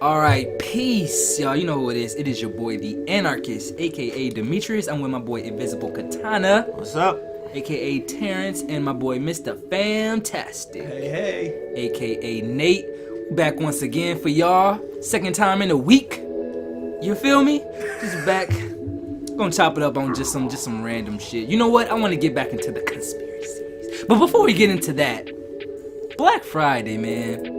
All right, peace, y'all. You know who it is. It is your boy, the Anarchist, aka Demetrius. I'm with my boy, Invisiblekatana. What's up? Aka Terrence, and my boy, Mr. Fantastic. Hey. Aka Nate. Back once again for y'all. Second time in a week. You feel me? Just back. Gonna chop it up on just some random shit. You know what? I want to get back into the conspiracies. But before we get into that, Black Friday, man.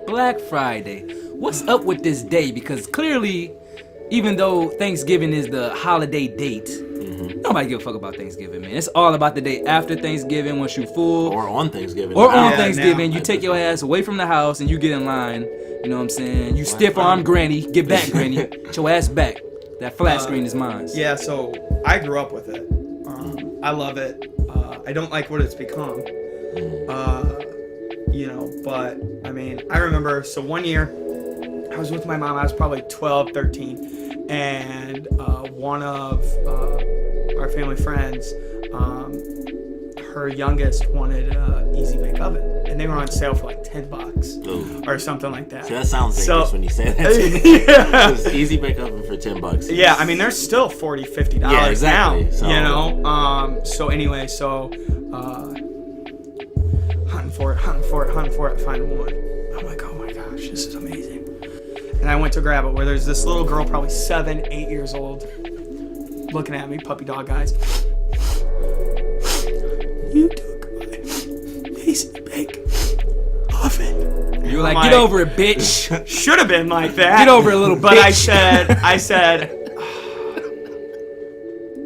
Black Friday. What's up with this day? Because clearly, even though Thanksgiving is the holiday date, nobody give a fuck about Thanksgiving, man. It's all about the day after Thanksgiving, once you full. Or on Thanksgiving. Or on Yeah, Thanksgiving, now. you take your ass away from the house and you get in line. You know what I'm saying? You stiff-arm granny. Get back, granny. Get your ass back. That flat screen is mine. Yeah, so I grew up with it. I love it. I don't like what it's become. But I mean, I remember, so one year, I was with my mom. I was probably 12, 13. And one of our family friends, her youngest wanted an Easy Bake Oven. And they were on sale for like $10 Ooh. or something like that. See, that sounds dangerous when you say that to me. Yeah. It's Easy Bake Oven for $10. Yeah, I mean, they're still $40, $50 Yeah, exactly. now, So- you know? Hunting for it, find one. I'm like, oh my gosh, this is amazing. And I went to grab it, where there's this little girl, probably 7, 8 years old, looking at me, puppy dog eyes. You took my Easy Bake Oven. You were like, I'm get over it, bitch. Should have been like that. Get over it, little but bitch. I said,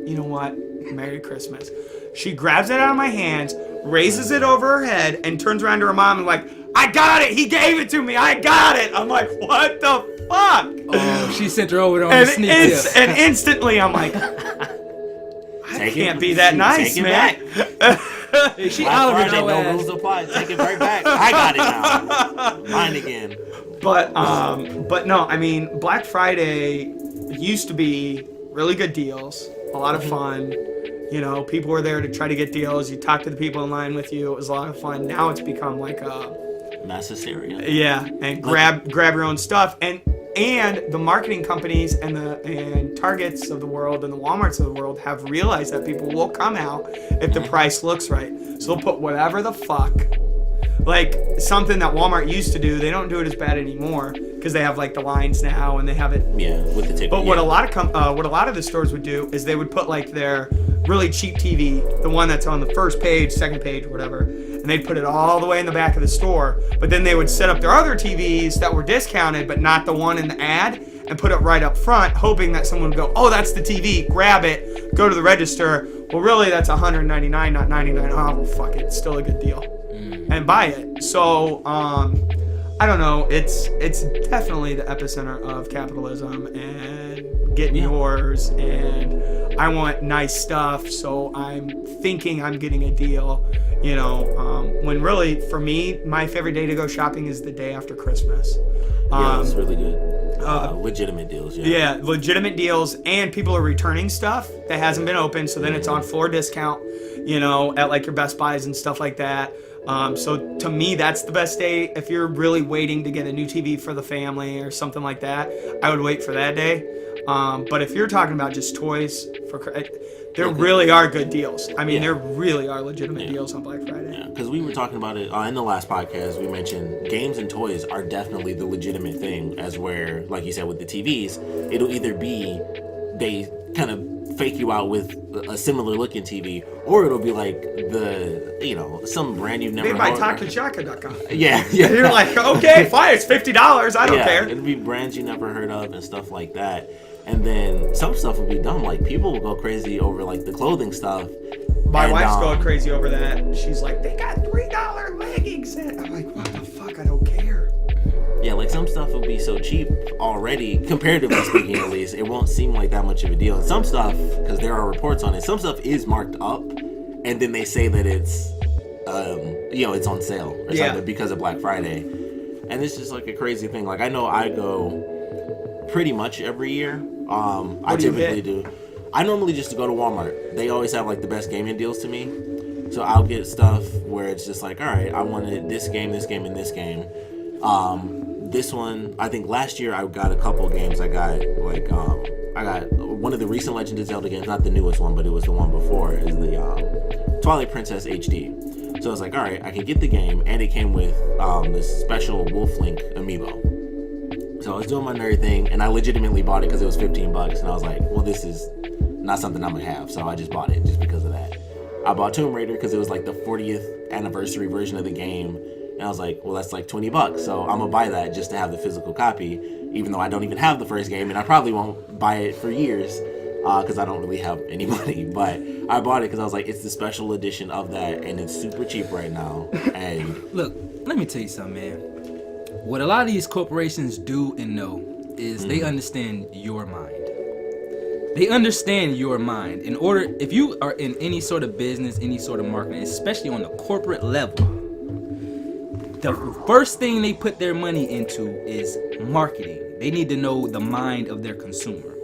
you know what? Merry Christmas. She grabs it out of my hands, raises it over her head, and turns around to her mom and like, I got it. He gave it to me. I got it. I'm like, what the fuck? Oh, she sent her over there on the sneak tip. And instantly I'm like, I can't be that nice, Take it man. back. She Black Oliver Friday, no no ass. rules apply. Take it right back. I got it now. Mine again. But no, I mean, Black Friday used to be really good deals, a lot of fun. You know, people were there to try to get deals. You talk to the people in line with you. It was a lot of fun. Now it's become like a Mass hysteria. yeah, and grab your own stuff. And the marketing companies and Targets of the world and the Walmarts of the world have realized that people will come out if the price looks right. So they'll put whatever the fuck. Like something that Walmart used to do, they don't do it as bad anymore because they have like the lines now and they have it. Yeah, with the ticket. But what a lot of the stores would do is they would put like their really cheap TV, the one that's on the first page, second page, whatever, and they'd put it all the way in the back of the store. But then they would set up their other TVs that were discounted, but not the one in the ad, and put it right up front, hoping that someone would go, oh, that's the TV, grab it, go to the register. Well, really, that's $199, not $99. Oh, well, fuck it, it's still a good deal. And buy it. So, I don't know. It's definitely the epicenter of capitalism and getting yours. And I want nice stuff, so I'm thinking I'm getting a deal. You know, when really for me, my favorite day to go shopping is the day after Christmas. Yeah, it's really good. Legitimate deals. Yeah, legitimate deals, and people are returning stuff that hasn't been opened, so then it's on floor discount. You know, at like your Best Buys and stuff like that. So to me, that's the best day. If you're really waiting to get a new TV for the family or something like that, I would wait for that day. But if you're talking about just toys, there really are good deals. I mean, there really are legitimate deals on Black Friday. Yeah, because we were talking about it in the last podcast. We mentioned games and toys are definitely the legitimate thing, as where, like you said, with the TVs, it'll either be they kind of fake you out with a similar looking TV, or it'll be like some brand you've never Made by heard. Takachaka.com. Yeah. And you're like, okay, fine, it's $50. I don't care. It'll be brands you never heard of and stuff like that. And then some stuff will be dumb. Like people will go crazy over like the clothing stuff. My wife's going crazy over that. She's like, they got $3 leggings. And I'm like, what the fuck? I don't care. Yeah, like some stuff will be so cheap already, comparatively speaking at least, it won't seem like that much of a deal. And some stuff, because there are reports on it, some stuff is marked up, and then they say that it's, it's on sale or something because of Black Friday. And it's just like a crazy thing. Like I know I go pretty much every year. I typically do. I normally just go to Walmart. They always have like the best gaming deals to me. So I'll get stuff where it's just like, all right, I wanted this game, and this game. this one, I think last year I got a couple games. I got one of the recent Legend of Zelda games, not the newest one, but it was the one before, is the Twilight Princess HD. So I was like, all right, I can get the game, and it came with this special Wolf Link amiibo. So I was doing my nerd thing, and I legitimately bought it because it was $15, and I was like, well, this is not something I'm gonna have, so I just bought it just because of that. I bought Tomb Raider because it was like the 40th anniversary version of the game, and I was like, well, that's like $20, so I'm gonna buy that just to have the physical copy, even though I don't even have the first game, and I probably won't buy it for years because I don't really have any money. But I bought it because I was like, it's the special edition of that, and it's super cheap right now. And look, let me tell you something, man. What a lot of these corporations do and know is they understand your mind. They understand your mind. In order, if you are in any sort of business, any sort of marketing, especially on the corporate level, the first thing they put their money into is marketing. They need to know the mind of their consumer.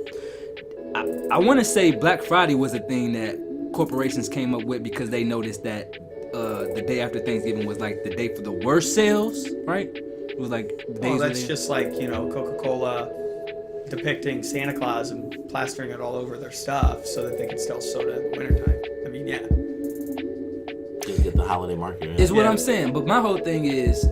I want to say Black Friday was a thing that corporations came up with because they noticed that the day after Thanksgiving was like the day for the worst sales, right? It was like the days. Well, that's just like, Coca-Cola depicting Santa Claus and plastering it all over their stuff so that they can sell soda in the wintertime. I mean, yeah. just get the holiday market. Is what I'm saying. But my whole thing is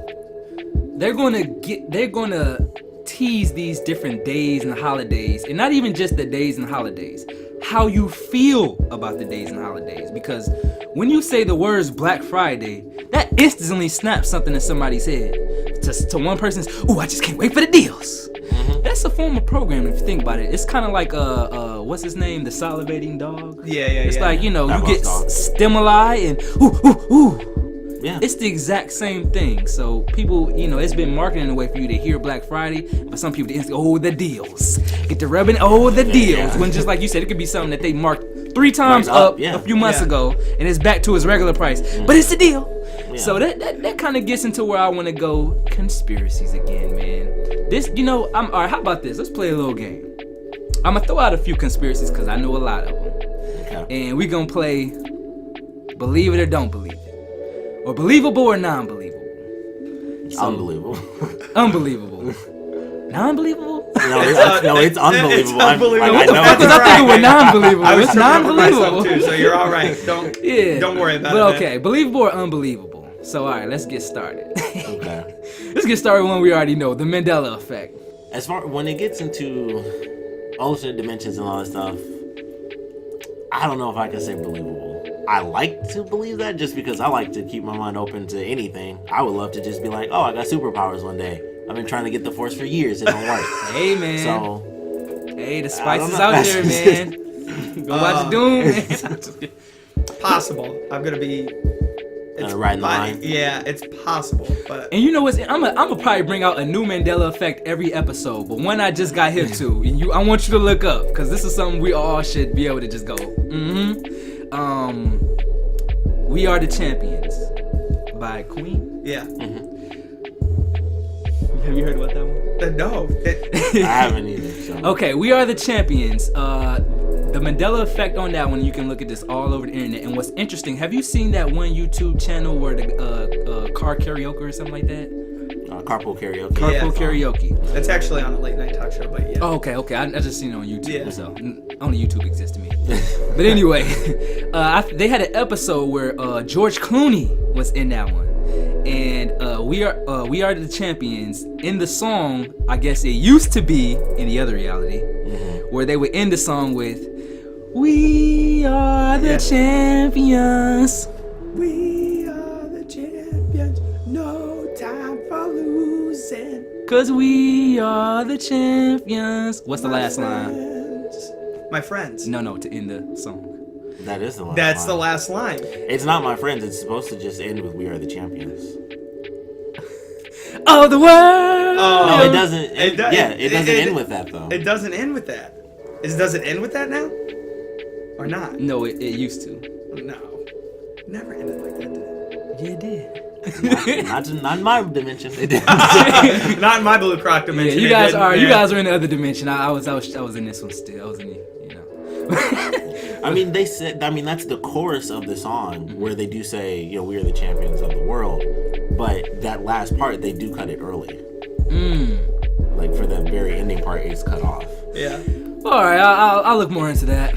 they're gonna tease these different days and holidays, and not even just the days and holidays, how you feel about the days and holidays. Because when you say the words Black Friday, that instantly snaps something in somebody's head. To one person's, ooh, I just can't wait for the deals. Mm-hmm. That's a form of programming if you think about it. It's kind of like what's his name, the salivating dog. It's like, you get stimuli and ooh. Yeah. It's the exact same thing. So people, it's been marketed in a way for you to hear Black Friday, but some people, the deals. Get the rubbing, the deals. Yeah. When just like you said, it could be something that they marked 3 times up a few months ago, and it's back to its regular price. Mm. But it's the deal. Yeah. So that kind of gets into where I want to go. Conspiracies again, man. This, all right, how about this? Let's play a little game. I'm going to throw out a few conspiracies because I know a lot of them. Okay. And we're going to play Believe It or Don't Believe It. Or believable or non-believable? Unbelievable. Unbelievable. Non-believable? No, it's unbelievable. It's unbelievable. What the fuck was I thinking with non-believable? It's non-believable. Too, so you're all right. Don't worry about it. But okay, believable or unbelievable? So all right, let's get started. Okay. Let's get started with one we already know, the Mandela effect. As far when it gets into alternate dimensions and all that stuff, I don't know if I can say believable. I like to believe that just because I like to keep my mind open to anything. I would love to just be like, oh, I got superpowers one day. I've been trying to get the Force for years. It don't work. Hey, man. So, the spice is out there, man. Go watch Doom, man. Possible. I'm going to be... riding the line. Yeah, it's possible. But and you know what? I'm gonna probably bring out a new Mandela effect every episode. But one I just got hip to, and I want you to look up because this is something we all should be able to just go. We Are the Champions by Queen. Yeah. Mm-hmm. Have you heard about that one? No. I haven't either. So. Okay, We Are the Champions. The Mandela effect on that one, you can look at this all over the internet. And what's interesting, have you seen that one YouTube channel where the car karaoke or something like that? Carpool karaoke. Carpool karaoke. It's actually on a late night talk show, but yeah. Oh, okay. I just seen it on YouTube, so only YouTube exists to me. But anyway, they had an episode where George Clooney was in that one. And we are the champions. In the song, I guess it used to be in the other reality, where they would end the song with, "We are the champions. We are the champions. No time for losing. 'Cause we are the champions." What's the last line? My friends. No, to end the song. That is the last That's line. the last line. It's not my friends. It's supposed to just end with "We are the champions." Oh, the world! No, it doesn't. It doesn't end with that though. It doesn't end with that. Does it end with that now? Or not? No, it used to. No. Never ended like that, did it? Yeah, it did. Not in my dimension. It did. Not in my Blue Croc dimension. Yeah, you guys are in the other dimension. I was in this one still. I was in I mean, that's the chorus of the song where they do say, "We are the champions of the world," but that last part they do cut it early. Like for the very ending part, it's cut off. Yeah. All right, I'll look more into that.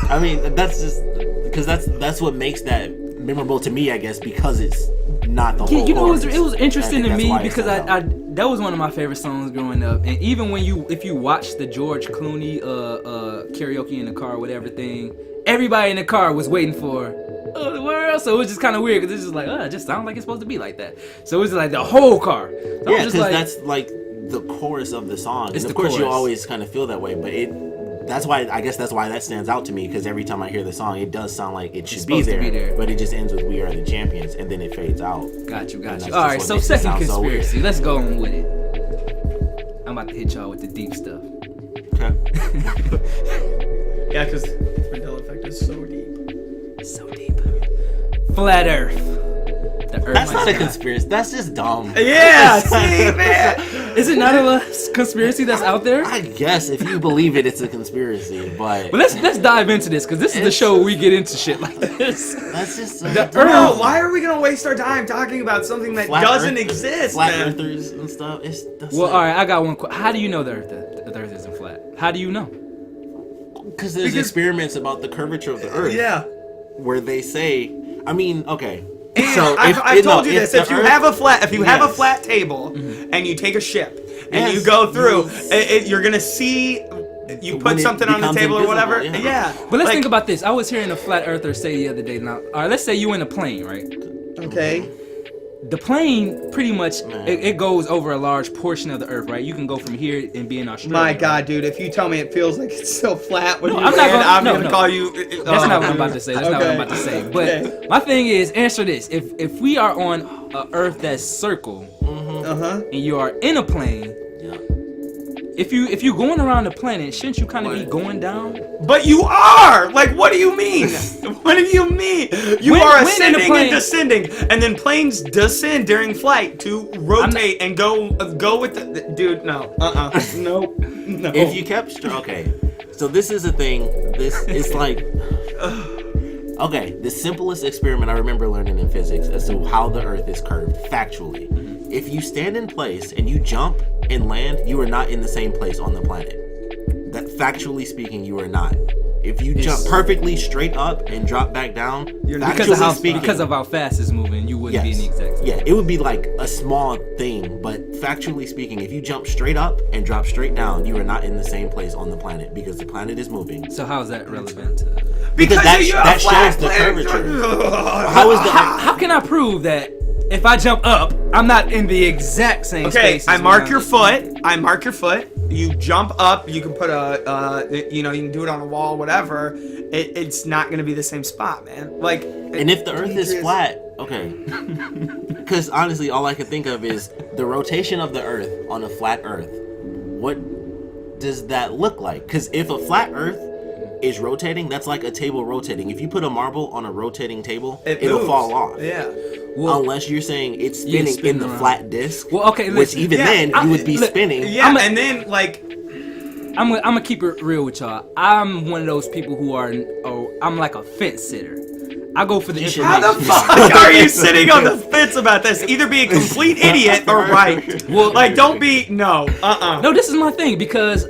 I mean, that's just because that's what makes that memorable to me, I guess, because it's not the whole. You know, chorus. it was interesting to That's me why it because stands out. that was one of my favorite songs growing up. And even if you watch the George Clooney karaoke in the car, whatever thing, everybody in the car was waiting for the world. So it was just kind of weird because it's just like, it just sounds like it's supposed to be like that. So it was like the whole car. So Yeah, because that's like the chorus of the song. It's and the of course, you chorus. always kind of feel that way, but that's why that stands out to me, because every time I hear the song, it does sound like it should be supposed to there, be there. but it just ends with "We Are the Champions" and then it fades out. Got you. that's All just right, what so makes it second sound so weird. conspiracy. Let's go on with it. I'm about to hit y'all with the deep stuff. Okay. Yeah, because the Mandela effect is so deep. So deep. Flat Earth. The Earth. That's not a conspiracy. That's just dumb. Yeah, see, man. Is it not a conspiracy that's out there? I guess if you believe it, it's a conspiracy. But Let's dive into this because this is the show where we get into shit like this. that's just The dumb. No, why are we gonna waste our time talking about something that Flat doesn't Earth- exist, Flat man? earthers and stuff. Well, all right, I got one. How do you know the Earth isn't flat? How do you know? Because there's experiments about the curvature of the Earth. Yeah. Where they say, I mean, okay. And So I've told you this. If you have a flat Yes. flat table and you take a ship and you Yes. go through, you're gonna see. You put When it something on the becomes table or whatever. invisible, Yeah. But let's Like- think about this. I was hearing a flat earther say the other day. Now, all right, let's say you in a plane, right? Okay. The plane pretty much Man. it goes over a large portion of the Earth, right? You can go from here and be in Australia. My God, dude! If you tell me it feels like it's so flat when No, you I'm not land, gonna- I'm no, gonna no. call you. That's not what I'm about to say. That's not what I'm about to say. But Okay. my thing is, answer this: if we are on a Earth that's circle and you are in a plane, Yeah. if you going around the planet, shouldn't you kind of be What? going down? But you are! Like, what do you mean? What do you mean? You When- are when in a ascending plane- and descending, and then planes descend during flight to rotate and go with the dude. No, nope, no. If you kept okay, so this is a thing. This is like okay. The simplest experiment I remember learning in physics as to how the Earth is curved factually. If you stand in place and you jump and land, you are not in the same place on the planet. That factually speaking, you are not. If you jump perfectly straight up and drop back down, Because of how fast it's moving, you wouldn't be in the exact same. Yeah, it would be like a small thing, but factually speaking, if you jump straight up and drop straight down, you are not in the same place on the planet because the planet is moving. So how is that relevant to? Because that shows the curvature. How is the How can I prove that if I jump up, I'm not in the exact same Okay, space? I as mark when your I'm- foot. I mark your foot. You jump up. You can put you can do it on a wall, whatever. It's not gonna be the same spot, man. Like, And if the Earth is flat, okay. Because honestly, all I can think of is the rotation of the Earth on a flat Earth. What does that look like? Because if a flat Earth is rotating, that's like a table rotating. If you put a marble on a rotating table, it'll moves. fall off. Yeah. Well, Unless you're saying it's spinning spinning in the around. flat disc. Well, okay, Which listen. even Yeah, then, you would be look, spinning. Yeah, and then like. I'm gonna keep it real with y'all. I'm one of those people who I'm like a fence sitter. I go for the information. How the fuck are you sitting on the fence about this? Either be a complete idiot or right. Well, Like, don't be no. No, this is my thing because,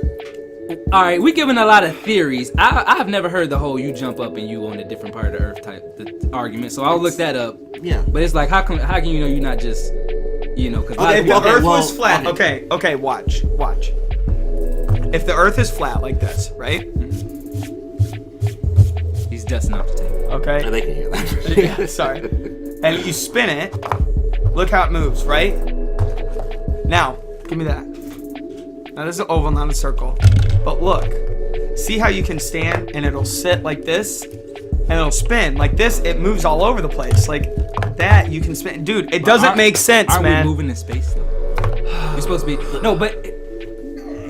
all right, we giving a lot of theories. I've never heard the whole you jump up and you on a different part of the Earth type the argument. So I'll look that up. Yeah. But it's like, how can you know you're not just, because Okay, if the Okay, Earth well, was flat. Okay, watch. If the Earth is flat like this, right? he's dusting off the table. Okay. They can hear that. Yeah, sorry. And you spin it. Look how it moves, right? Now, give me that. Now this is an oval, not a circle. But look. See how you can stand and it'll sit like this? And it'll spin. Like this, it moves all over the place. Like that, you can spin. Dude, it doesn't make sense, Aren't man. we moving in space though? We're supposed to be. No, but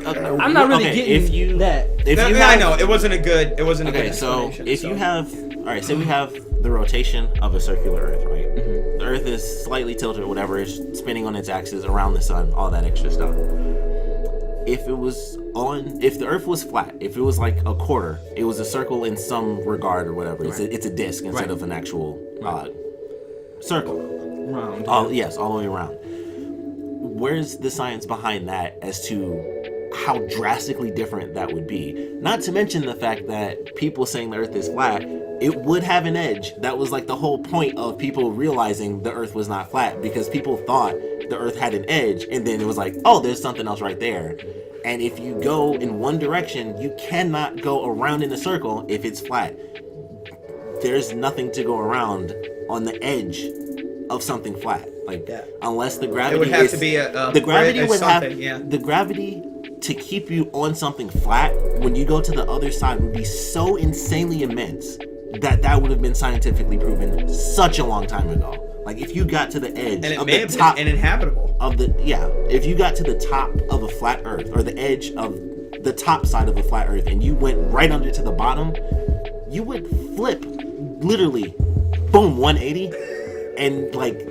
I'm not really getting that. If you I have, know, it wasn't a good Okay, so explanation, if you have, all right, say we have the rotation of a circular Earth, right? Mm-hmm. The Earth is slightly tilted, or whatever, it's spinning on its axis around the sun, all that extra stuff. If the Earth was flat, if it was like a quarter, it was a circle in some regard or whatever. It's a disc instead of an actual circle. Round. All the way around. where's the science behind that as to how drastically different that would be? Not to mention the fact that people saying the Earth is flat, it would have an edge. That was like the whole point of people realizing the Earth was not flat, because people thought the Earth had an edge, and then it was like, oh, there's something else right there. And if you go in one direction, you cannot go around in a circle if it's flat. There's nothing to go around on the edge of something flat. Like, unless the gravity it would have to be the gravity would something, have the gravity to keep you on something flat when you go to the other side would be so insanely immense that would have been scientifically proven such a long time ago. Like, if you got to the edge and of the top, uninhabitable of the if you got to the top of a flat Earth, or the edge of the top side of a flat Earth, and you went right under to the bottom, you would flip, literally, boom, 180, and like,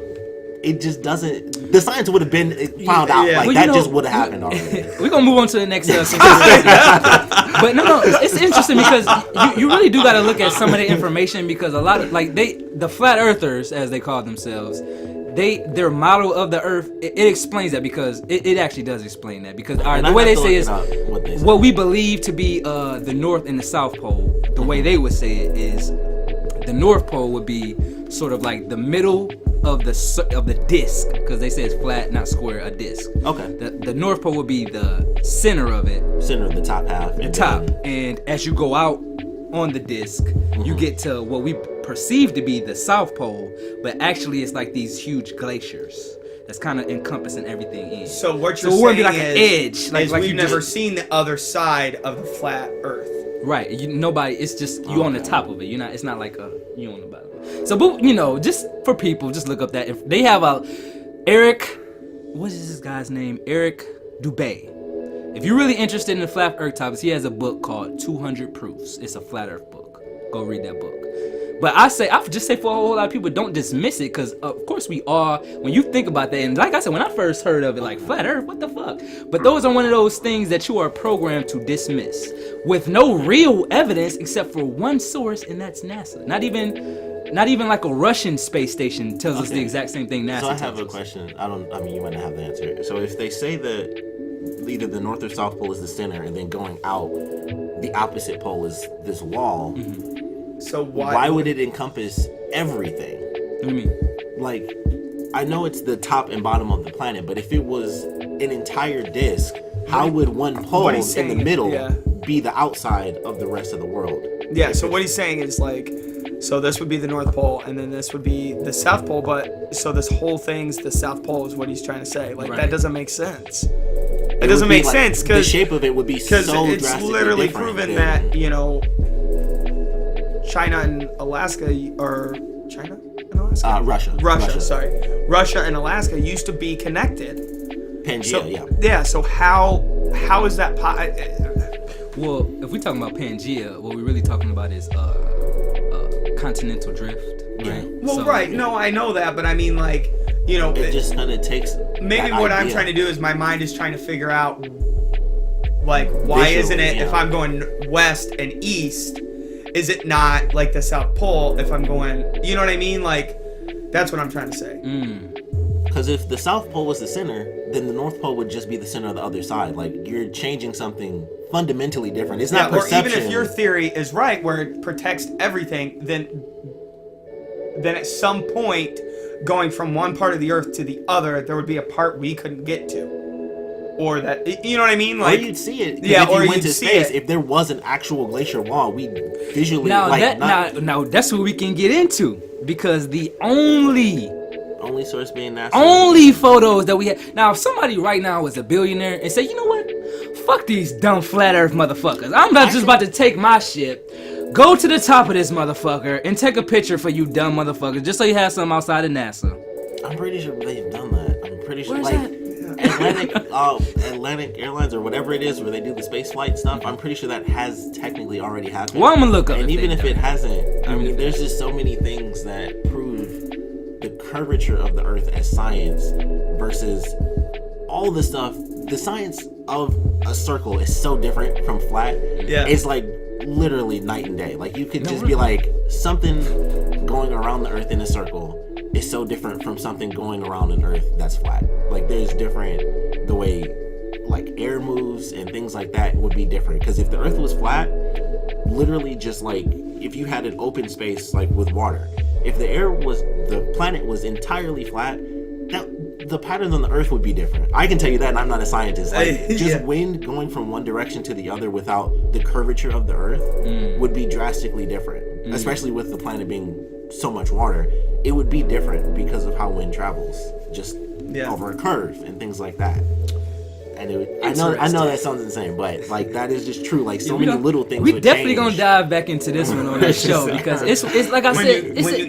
it just doesn't. The science would have been found out. Like, well, that just would have happened already. We're gonna move on to the next. But no, it's interesting because you really do got to look at some of the information, because a lot of the flat earthers, as they call themselves, their model of the Earth, it explains that, because it actually does explain that, because the way they say is what we believe to be the North and the South Pole. The way they would say it is the North Pole would be sort of like the middle of the disc, because they say it's flat, not square, a disc. Okay. The North Pole would be the center of it. Center of the top half. The top. And as you go out on the disc, you get to what we perceive to be the South Pole, but actually it's like these huge glaciers that's kind of encompassing everything in. So what you're saying it would be like an edge. Like we've never seen the other side of the flat Earth. Right. Nobody. It's just you on the top of it. You're not. It's not like you on the bottom. So, but just for people, just look up that. If they have Eric, what is this guy's name? Eric Dubé. If you're really interested in the flat Earth topics, he has a book called 200 Proofs. It's a flat Earth book. Go read that book. But I just say for a whole lot of people, don't dismiss it, because of course we are. When you think about that, and like I said, when I first heard of it, like flat Earth, what the fuck? But those are one of those things that you are programmed to dismiss with no real evidence except for one source, and that's NASA. Not even like a Russian space station tells us the exact same thing NASA tells us. So I have a question. I mean, you might not have the answer. So if they say that either the North or South Pole is the center, and then going out, the opposite pole is this wall. Mm-hmm. So why would it encompass everything? What do you mean? Like, I know it's the top and bottom of the planet, but if it was an entire disc, how would one pole in the middle be the outside of the rest of the world? Yeah, so what he's saying is like, so this would be the North Pole, and then this would be the South Pole, but so this whole thing's the South Pole is what he's trying to say. Like, that doesn't make sense. It doesn't make sense, because the shape of it would be so drastically different. Because it's literally proven that, China and Alaska, or China and Alaska? Russia. Russia and Alaska used to be connected. Pangea, Yeah, so how is that Well, if we're talking about Pangea, what we're really talking about is continental drift, right? Well, so, right. No, I know that, but I mean, like, it just kind of takes. Maybe what I'm trying to do is my mind is trying to figure out, like, why isn't it if I'm going west and east, is it not like the South Pole if I'm going? You know what I mean? Like, that's what I'm trying to say. Because if the South Pole was the center, then the North Pole would just be the center of the other side. Like, you're changing something fundamentally different. It's not perception. Or even if your theory is right, where it protects everything, then at some point, going from one part of the Earth to the other, there would be a part we couldn't get to. Or that, you know what I mean? Like, or you'd see it. Yeah, if you went to space, if there was an actual glacier wall, we visually... Now, that's what we can get into. Because the only source being NASA. Only photos that we have. Now, if somebody right now was a billionaire and say, you know what? Fuck these dumb flat Earth motherfuckers. I'm just about to take my shit, go to the top of this motherfucker, and take a picture for you dumb motherfuckers, just so you have something outside of NASA. I'm pretty sure they've done that. I'm pretty sure, Where's Atlantic Airlines or whatever it is where they do the space flight stuff, I'm pretty sure that has technically already happened. Well, I'm gonna look up. And even if it hasn't, I mean, there's just so many things that prove the curvature of the Earth as science versus all the stuff. The science of a circle is so different from flat. Yeah. It's like literally night and day. Like, you could just be like, something going around the Earth in a circle is so different from something going around an Earth that's flat. Like there's different, the way like air moves and things like that would be different. Because if the Earth was flat, literally just like if you had an open space like with water, if the planet was entirely flat, the patterns on the Earth would be different. I can tell you that, and I'm not a scientist. Like, just wind going from one direction to the other without the curvature of the Earth would be drastically different. Especially with the planet being so much water, it would be different because of how wind travels, just over a curve and things like that. And I know that sounds insane, but like that is just true. Like so many little things. We definitely gonna dive back into this one on the show because it's like I said. When you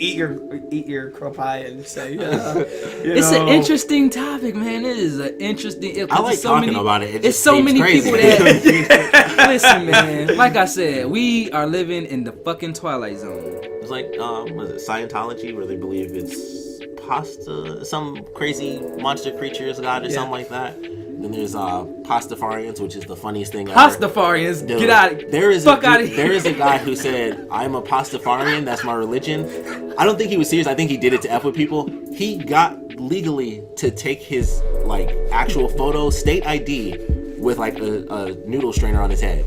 eat your crow pie and say, it's an interesting topic, man. It is an interesting. I like talking about it. It's so many crazy. people that listen, man. Like I said, we are living in the fucking Twilight Zone. It's like was it Scientology where they believe it's pasta, some crazy monster creatures god or something like that. Then there's Pastafarians, which is the funniest thing ever. Pastafarians, dude, get out of here. There is a guy who said, I'm a Pastafarian, that's my religion. I don't think he was serious. I think he did it to F with people. He got legally to take his like actual photo, state ID, with like a noodle strainer on his head.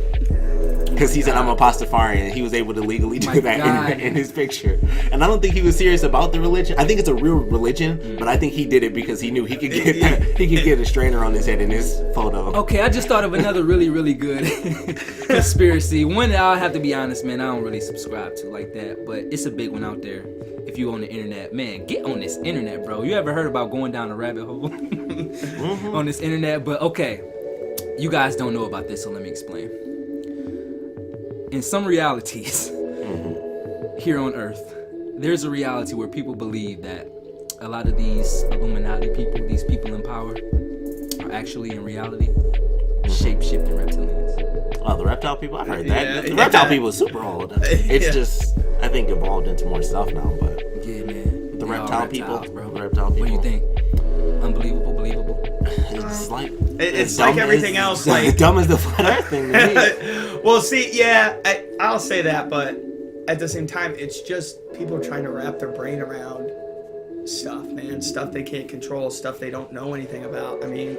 Because he said, I'm a Pastafarian, and he was able to legally do that in his picture. And I don't think he was serious about the religion. I think it's a real religion, but I think he did it because he knew he could get a strainer on his head in his photo. Okay, I just thought of another really, really good conspiracy. One that I'll have to be honest, man, I don't really subscribe to like that, but it's a big one out there. If you on the internet, man, get on this internet, bro. You ever heard about going down a rabbit hole on this internet? But okay, you guys don't know about this, so let me explain. In some realities here on Earth, there's a reality where people believe that a lot of these Illuminati people, these people in power, are actually in reality shape-shifting reptilians. Oh, the reptile people? I've heard that. The reptile people are super old. It's just, I think, evolved into more stuff now, but... Yeah, man. The reptile people, bro. The reptile people. What do you think? Unbelievable, believable? It's like... It's like everything else, like... As dumb as the flat Earth thing to me. Well, see, yeah, I'll say that, but at the same time, it's just people trying to wrap their brain around stuff, man. Stuff they can't control, stuff they don't know anything about. I mean...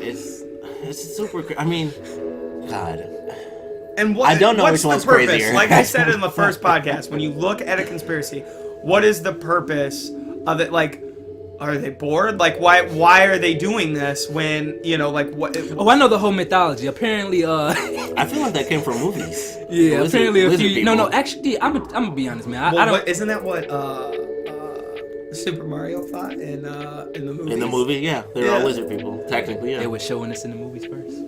It's super... I mean, God... And what, I don't know what's which one's the purpose? crazier. Like I said in the first podcast, when you look at a conspiracy, what is the purpose of it? Like, are they bored? Like, why are they doing this when, you know, like what? Oh, I know the whole mythology. Apparently, I feel like that came from movies. Yeah, apparently a few. No, actually, I'm gonna be honest, man. I don't. Isn't that what Super Mario fought in the movie? In the movie, yeah, they're all lizard people. Technically, yeah. They were showing us in the movies first.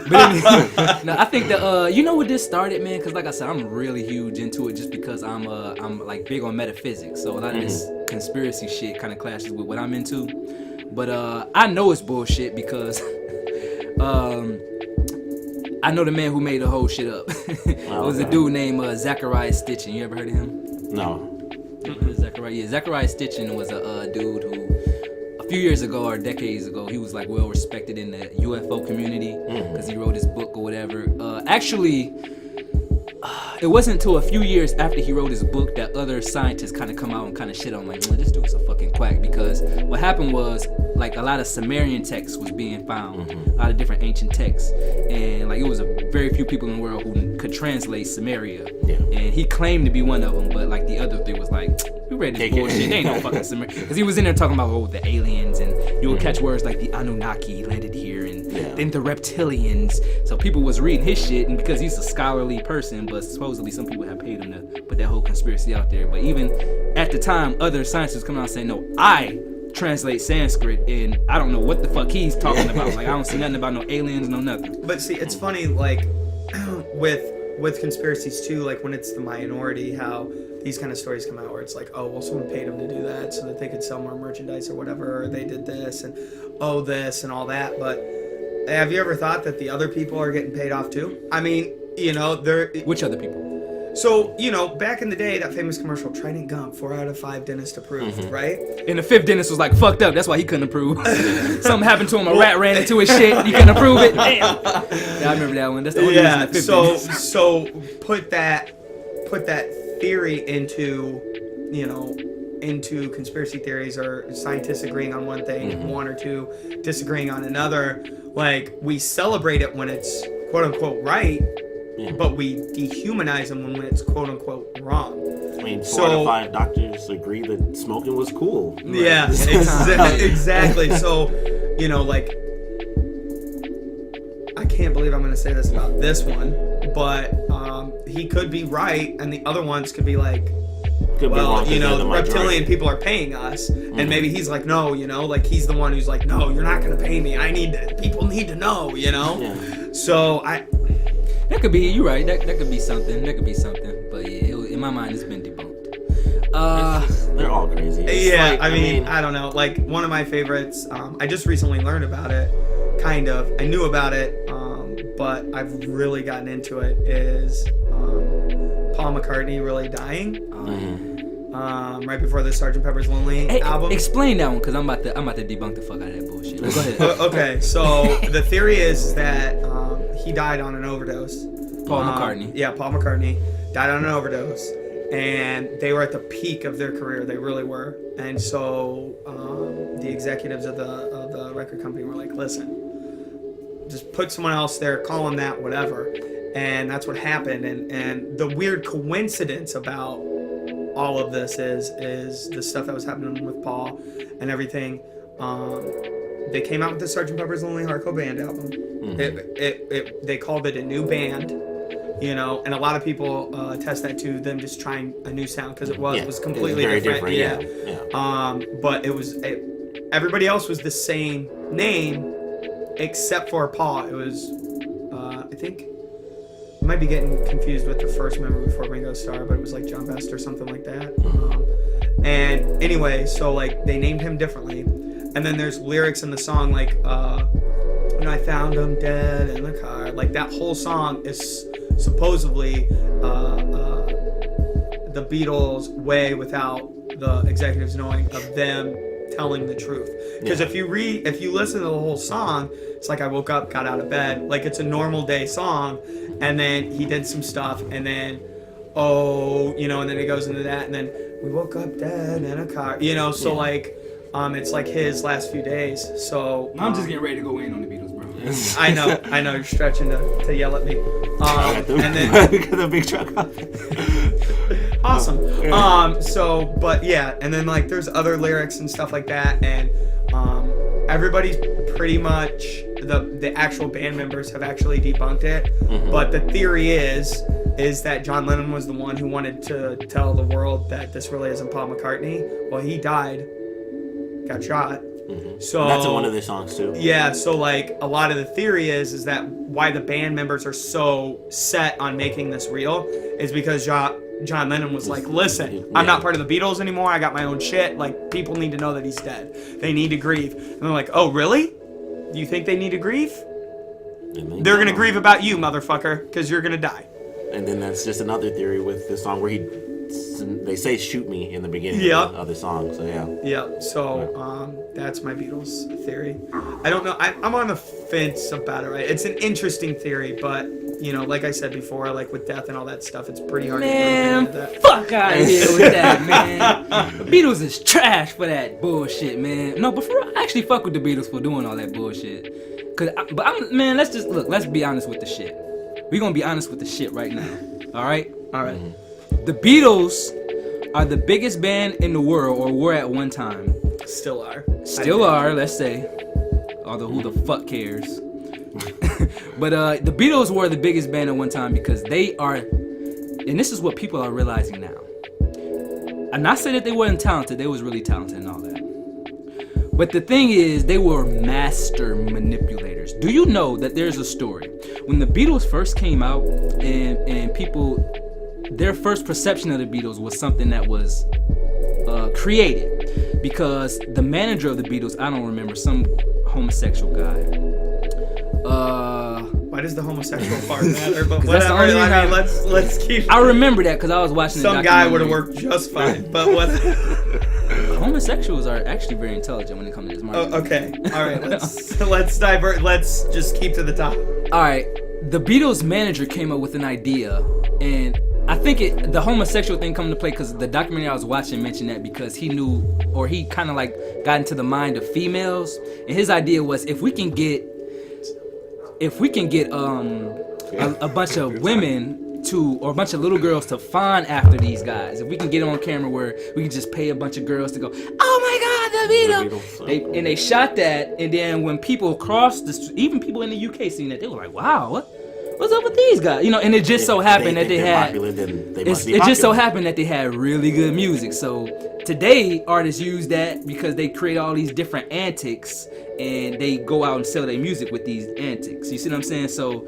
But anyway, no, I think that you know what this started, man. Because like I said, I'm really huge into it just because I'm like big on metaphysics. So a lot of this conspiracy shit kind of clashes with what I'm into. But I know it's bullshit because I know the man who made the whole shit up. It was a dude named Zachariah Stitchin. You ever heard of him? No. Zachariah Stitchin was a dude who a few years ago or decades ago, he was like well respected in the UFO community because he wrote his book or whatever. Actually, it wasn't until a few years after he wrote his book that other scientists kind of come out and kind of shit on like, this dude's a fucking quack, because what happened was like a lot of Sumerian texts was being found, a lot of different ancient texts, and like it was a very few people in the world who could translate Sumeria, and he claimed to be one of them, but like the other three was like, we read this bullshit, they ain't no fucking Sumerian, because he was in there talking about the aliens, and you would catch words like the Anunnaki landed here, and then the reptilians. So people was reading his shit, and because he's a scholarly person, but supposedly some people have paid him to put that whole conspiracy out there. But even at the time, other scientists come out saying, no, I translate Sanskrit, and I don't know what the fuck he's talking about. Like, I don't see nothing about no aliens, no nothing. But see, it's funny, like, with conspiracies too, like when it's the minority, how these kind of stories come out where it's like, oh, well, someone paid them to do that so that they could sell more merchandise or whatever, or they did this, and this and all that. But have you ever thought that the other people are getting paid off too? I mean, you know, Which other people? So, you know, back in the day, that famous commercial, Trident Gump, 4 out of 5 dentists approved, right? And the 5th dentist was like, fucked up, that's why he couldn't approve. Something happened to him, a rat ran into his shit, he couldn't approve it. Damn. Yeah, I remember that one. That's the only reason the 5th dentist. So put that theory into into conspiracy theories or scientists agreeing on one thing and one or two disagreeing on another. Like, we celebrate it when it's quote unquote right, but we dehumanize them when it's quote unquote wrong. I mean, 4 out of 5 doctors agree that smoking was cool. Yeah, exactly. So, like, I can't believe I'm going to say this about this one, but he could be right, and the other ones could be like, well, the reptilian people are paying us, and maybe he's like, no, like he's the one who's like, no, you're not going to pay me. People need to know, Yeah. So that could be, you're right. That could be something. But yeah, in my mind, it's been debunked. They're all crazy. Yeah, I mean, I don't know. Like, one of my favorites, I just recently learned about it, kind of. I knew about it, but I've really gotten into it, is Paul McCartney really dying. Right before the Sgt. Pepper's Lonely album. Explain that one, because I'm about to debunk the fuck out of that bullshit. Go ahead. Okay, so the theory is that he died on an overdose. Paul McCartney. Yeah, Paul McCartney died on an overdose, and they were at the peak of their career. They really were. And so the executives of the record company were like, listen, just put someone else there, call him that, whatever. And that's what happened. And the weird coincidence about all of this is the stuff that was happening with Paul and everything. They came out with the Sgt. Pepper's Lonely Hearts Club Band album. They called it a new band, and a lot of people attest that to them just trying a new sound, because it was completely different. Yeah. But everybody else was the same name except for Paul. It was I think, I might be getting confused with the first member before Ringo Starr, but it was like John Best or something like that. And anyway, so like they named him differently. And then there's lyrics in the song like, I found him dead in the car. Like, that whole song is supposedly the Beatles' way, without the executives knowing, of them telling the truth. Because if you listen to the whole song, it's like, I woke up, got out of bed, like it's a normal day song, and then he did some stuff, and then and then it goes into that, and then we woke up dead in a car, so like it's like his last few days. So I'm just getting ready to go in on the Beatles, bro. I know you're stretching to yell at me. And then the big truck. Awesome. But yeah, and then like there's other lyrics and stuff like that, and everybody's pretty much, the actual band members have actually debunked it. But the theory is that John Lennon was the one who wanted to tell the world that this really isn't Paul McCartney. Well, he died, got shot. So that's in one of their songs too. Yeah, so like a lot of the theory is that why the band members are so set on making this real is because John Lennon was like, listen, I'm not part of the Beatles anymore. I got my own shit. Like, people need to know that he's dead. They need to grieve. And they're like, oh, really? Do you think they need to grieve? They're going to grieve about you, motherfucker, because you're going to die. And then that's just another theory with the song where they say "shoot me" in the beginning of the song. So yeah. So that's my Beatles theory. I don't know. I'm on the fence about it. Right? It's an interesting theory, but like I said before, like with death and all that stuff, it's pretty hard to prove that. Fuck out of here with that, man. The Beatles is trash for that bullshit, man. No, but I actually fuck with the Beatles for doing all that bullshit. Let's be honest with the shit. We're gonna be honest with the shit right now. All right. The Beatles are the biggest band in the world, or were at one time. Still are, let's say. Although who the fuck cares? But the Beatles were the biggest band at one time because they are, and this is what people are realizing now. I'm not saying that they weren't talented. They was really talented and all that. But the thing is, they were master manipulators. Do you know that there's a story? When the Beatles first came out and people, their first perception of the Beatles was something that was created. Because the manager of the Beatles, I don't remember, some homosexual guy. Why does the homosexual part matter? But whatever. I mean, let's keep. I remember that because I was watching. Some guy would have worked just fine, but what? Homosexuals are actually very intelligent when it comes to this market. Okay, all right. Let's divert. Let's just keep to the top. All right. The Beatles manager came up with an idea, and I think the homosexual thing come into play because the documentary I was watching mentioned that because he knew, or he kind of like got into the mind of females, and his idea was if we can get a bunch of women or a bunch of little girls to fawn after these guys, if we can get it on camera where we can just pay a bunch of girls to go, oh my God, the Beatles. They shot that, and then when people crossed even people in the UK seen that, they were like, wow, what's up with these guys? You know, and it just so happened that they had it just so happened that they had really good music. So today artists use that because they create all these different antics and they go out and sell their music with these antics. You see what I'm saying? So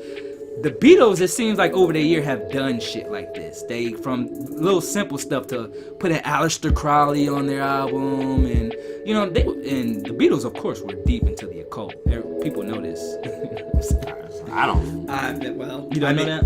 the Beatles, it seems like over the year have done shit like this. They, from little simple stuff to put an Aleister Crowley on their album, and you know, and the Beatles, of course, were deep into the occult. People know this. I don't. Well, you don't know that?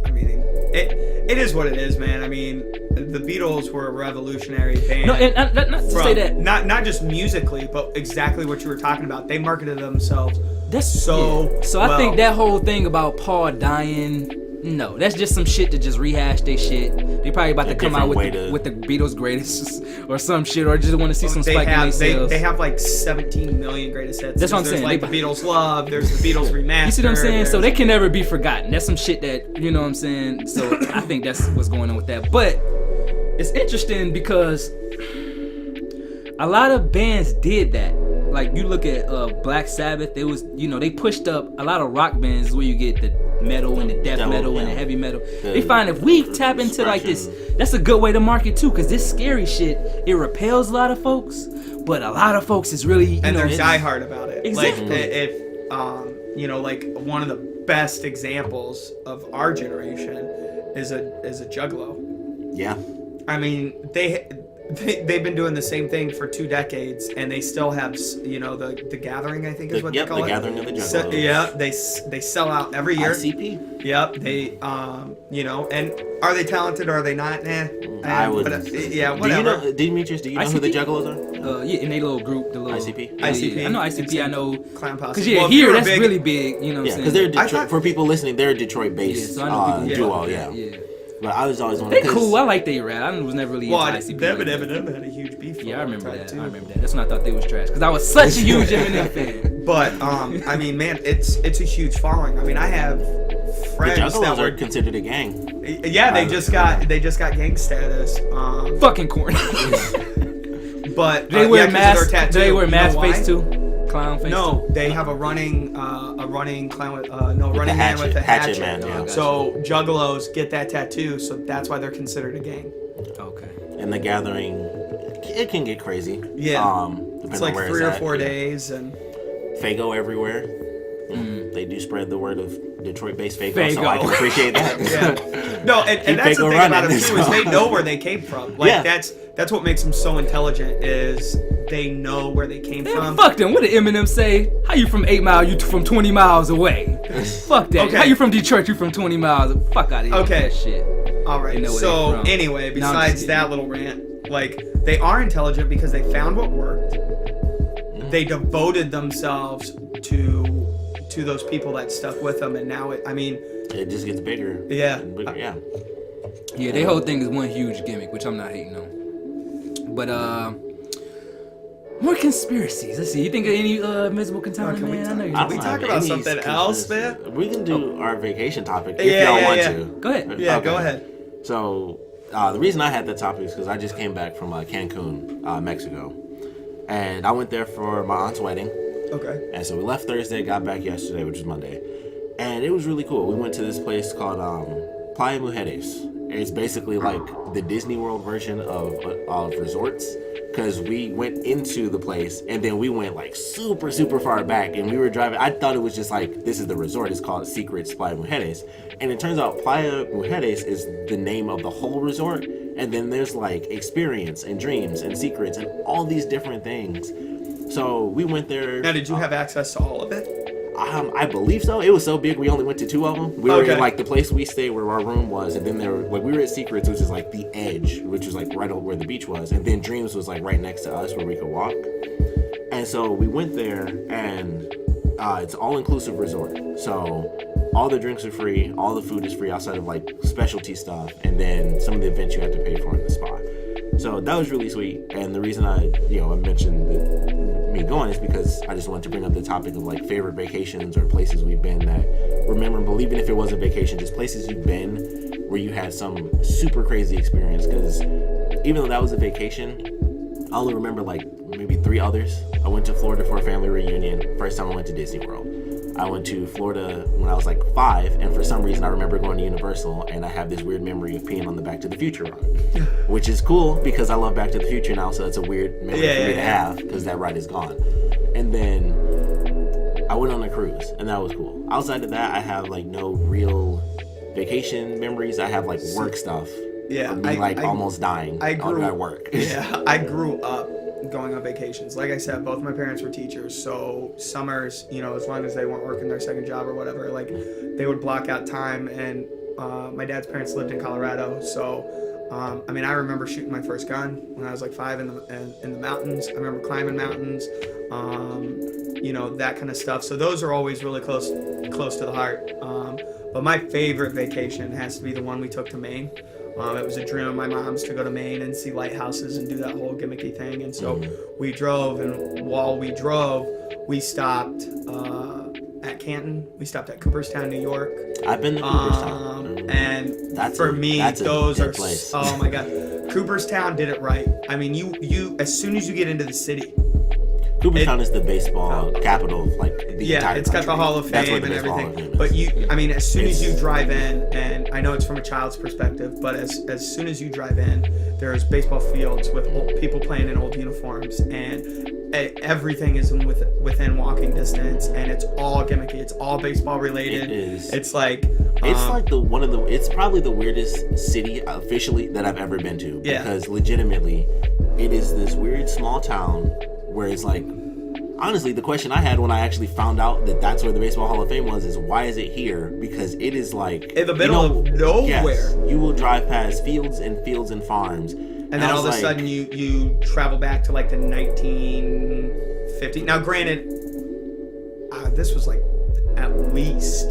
I mean, it is what it is, man. I mean, the Beatles were a revolutionary band. No, and not to say that. Not just musically, but exactly what you were talking about. They marketed themselves. So I think that whole thing about Paul dying, no, that's just some shit to just rehash they shit. They probably about to come out with the Beatles greatest or some shit, or just want to see some spike in their sales. They have like 17 million greatest hits. That's what I'm saying. There's like the Beatles Love, there's the Beatles Remastered. You see what I'm saying? So they can never be forgotten. That's some shit that, you know what I'm saying? So I think that's what's going on with that. But it's interesting because a lot of bands did that. Like you look at Black Sabbath, it was, you know, they pushed up a lot of rock bands where you get the metal and the death metal and the heavy metal. They find if we tap into like this, that's a good way to market too, because this scary shit, it repels a lot of folks, but a lot of folks is really, and they're diehard about it. Exactly. Like if you know, like one of the best examples of our generation is a Juggalo. Yeah. I mean, they've been doing the same thing for 2 decades, and they still have, you know, the Gathering, I think is what they call it. The Gathering of the Juggalos. They sell out every year. ICP. Yep, they you know, and are they talented or are they not? I would. Yeah, whatever. Demetrius, do you know who the Juggalos are? Yeah, in their little group, the little ICP. ICP. I know ICP. I know Clown Posse. because here that's really big. You know what I'm saying? Because they're Detroit. For people listening, they're a Detroit-based so I know people duo. Yeah. But I was always they cool. I like they rap. I was never really into ICP. Them and Eminem had a huge beef. Yeah, I remember that. That's when I thought they was trash because I was such a huge Eminem fan. But I mean, man, it's a huge following. I mean, I have friends the Juggalos that were are considered a gang. Yeah, they just got gang status. Fucking corny. But they wear masks. Do they wear mask face too? Clown face? No, they have a running clown with running man with a hatchet. Man, yeah. So Juggalos get that tattoo, so that's why they're considered a gang. Okay. And the Gathering, it can get crazy. Yeah. It's like on where 3 or it's 4 at. days and Fago everywhere. They do spread the word of Detroit-based Fago, so I can appreciate that. Yeah. No, and that's the Fago thing running, about them too, is they know where they came from. Like Yeah. that's what makes them so intelligent, is they know where they came from. Fuck them. What did Eminem say? How you from 8 miles? You from 20 miles away? Fuck that. Okay. How you from Detroit? You from 20 miles? Fuck out of here. Okay. With that shit. All right. So anyway, besides that little rant, like they are intelligent because they found what worked. They devoted themselves to those people that stuck with them, and now it just gets bigger. Yeah. And bigger, yeah. Yeah, their whole thing is one huge gimmick, which I'm not hating on. But more conspiracies. Let's see. You think of any Invisiblekatana, man? Can we talk about something else, man? We can do our vacation topic if y'all want to. Go ahead. Yeah, Okay. go ahead. So the reason I had that topic is because I just came back from Cancun, Mexico, and I went there for my aunt's wedding. Okay. And so we left Thursday, got back yesterday, which was Monday, and it was really cool. We went to this place called Playa Mujeres. It's basically like the Disney World version of resorts, because we went into the place and then we went like super, super far back, and we were driving. I thought it was just like, this is the resort. It's called Secrets Playa Mujeres. And it turns out Playa Mujeres is the name of the whole resort. And then there's like experience and dreams and secrets and all these different things. So we went there. Now, did you have access to all of it? I believe so. It was so big we only went to 2 of them. We were in like the place we stayed where our room was, and then there were like, we were at Secrets, which is like the edge, which was like right over where the beach was, and then Dreams was like right next to us where we could walk. And so we went there, and It's all-inclusive resort. So all the drinks are free, all the food is free outside of like specialty stuff, and then some of the events you have to pay for in the spa. So that was really sweet. And the reason I mentioned me going is because I just wanted to bring up the topic of like favorite vacations or places we've been that were memorable, even if it wasn't vacation, just places you've been where you had some super crazy experience. Because even though that was a vacation, I only remember like maybe 3 others. I went to Florida for a family reunion. First time I went to Disney World. I went to Florida when I was like 5, and for some reason I remember going to Universal, and I have this weird memory of peeing on the Back to the Future ride, which is cool because I love Back to the Future now, so it's a weird memory for me to have because that ride is gone. And then I went on a cruise, and that was cool. Outside of that, I have like no real vacation memories. I have like work stuff. Yeah, I almost dying. I grew at work. Yeah, I grew up going on vacations. Like I said, both my parents were teachers, so summers, as long as they weren't working their second job or whatever, like they would block out time. And my dad's parents lived in Colorado, so I remember shooting my first gun when I was like 5 in the mountains. I remember climbing mountains, that kind of stuff. So those are always really close to the heart. But my favorite vacation has to be the one we took to Maine. It was a dream of my mom's to go to Maine and see lighthouses and do that whole gimmicky thing. And so we drove, and while we drove, we stopped at Canton. We stopped at Cooperstown, New York. I've been to Cooperstown. And those are place. Oh my God. Cooperstown did it right. I mean, you as soon as you get into the city, Cooperstown is the baseball capital of like the entire it's got country. the Hall of Fame and everything. But as soon as you drive in, and I know it's from a child's perspective, but as soon as you drive in, there's baseball fields with old people playing in old uniforms, and everything is within walking distance, and it's all gimmicky. It's all baseball related. It is. It's like it's probably the weirdest city officially that I've ever been to. Yeah. Because legitimately, it is this weird small town where it's like, honestly, the question I had when I actually found out that that's where the Baseball Hall of Fame was is, why is it here? Because it is like in the middle of nowhere. Yes, you will drive past fields and farms. And then all of a sudden you travel back to like the 1950s. Now granted, this was like at least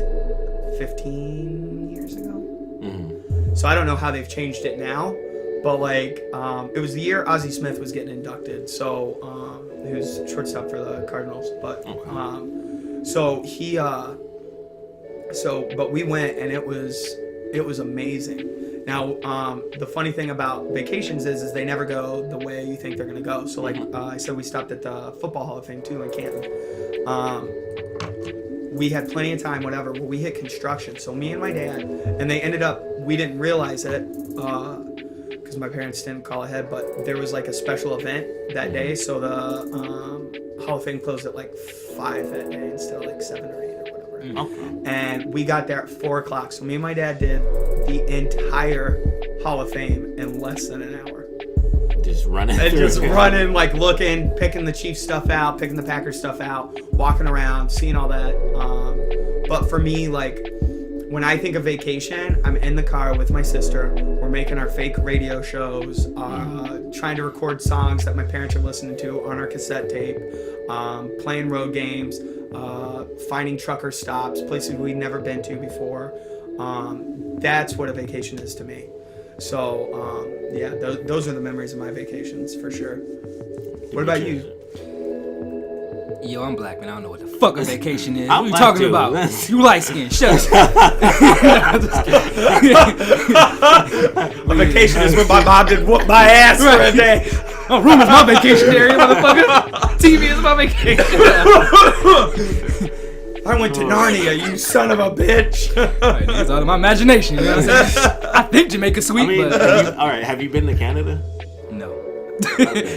15 years ago. Mm-hmm. So I don't know how they've changed it now. But like, it was the year Ozzie Smith was getting inducted, so he was shortstop for the Cardinals. But but we went, and it was amazing. Now, the funny thing about vacations is they never go the way you think they're gonna go. So like I said, we stopped at the Football Hall of Fame too in Canton. We had plenty of time, whatever. But we hit construction, so me and my dad, and they ended up. We didn't realize it. Because my parents didn't call ahead, but there was like a special event that day, so the Hall of Fame closed at like 5 that day instead of like 7 or 8 or whatever. And we got there at 4 o'clock, so me and my dad did the entire Hall of Fame in less than an hour. Just running. And just running, like looking, picking the Chiefs stuff out, picking the Packers stuff out, walking around, seeing all that. But for me, like, when I think of vacation, I'm in the car with my sister. We're making our fake radio shows, trying to record songs that my parents are listening to on our cassette tape, playing road games, finding trucker stops, places we'd never been to before. That's what a vacation is to me. So, those are the memories of my vacations for sure. What about you? Yo, I'm black, man. I don't know what the fuck a vacation is. I'm what are you talking too. about? You light skin. Shut up. A vacation is when my mom did whoop my ass for a day. My room is my vacation area, motherfucker. TV is my vacation. I went to Narnia, you son of a bitch. Right, it's out of my imagination. You know what I'm saying? I think Jamaica's sweet, but have you been to Canada? No.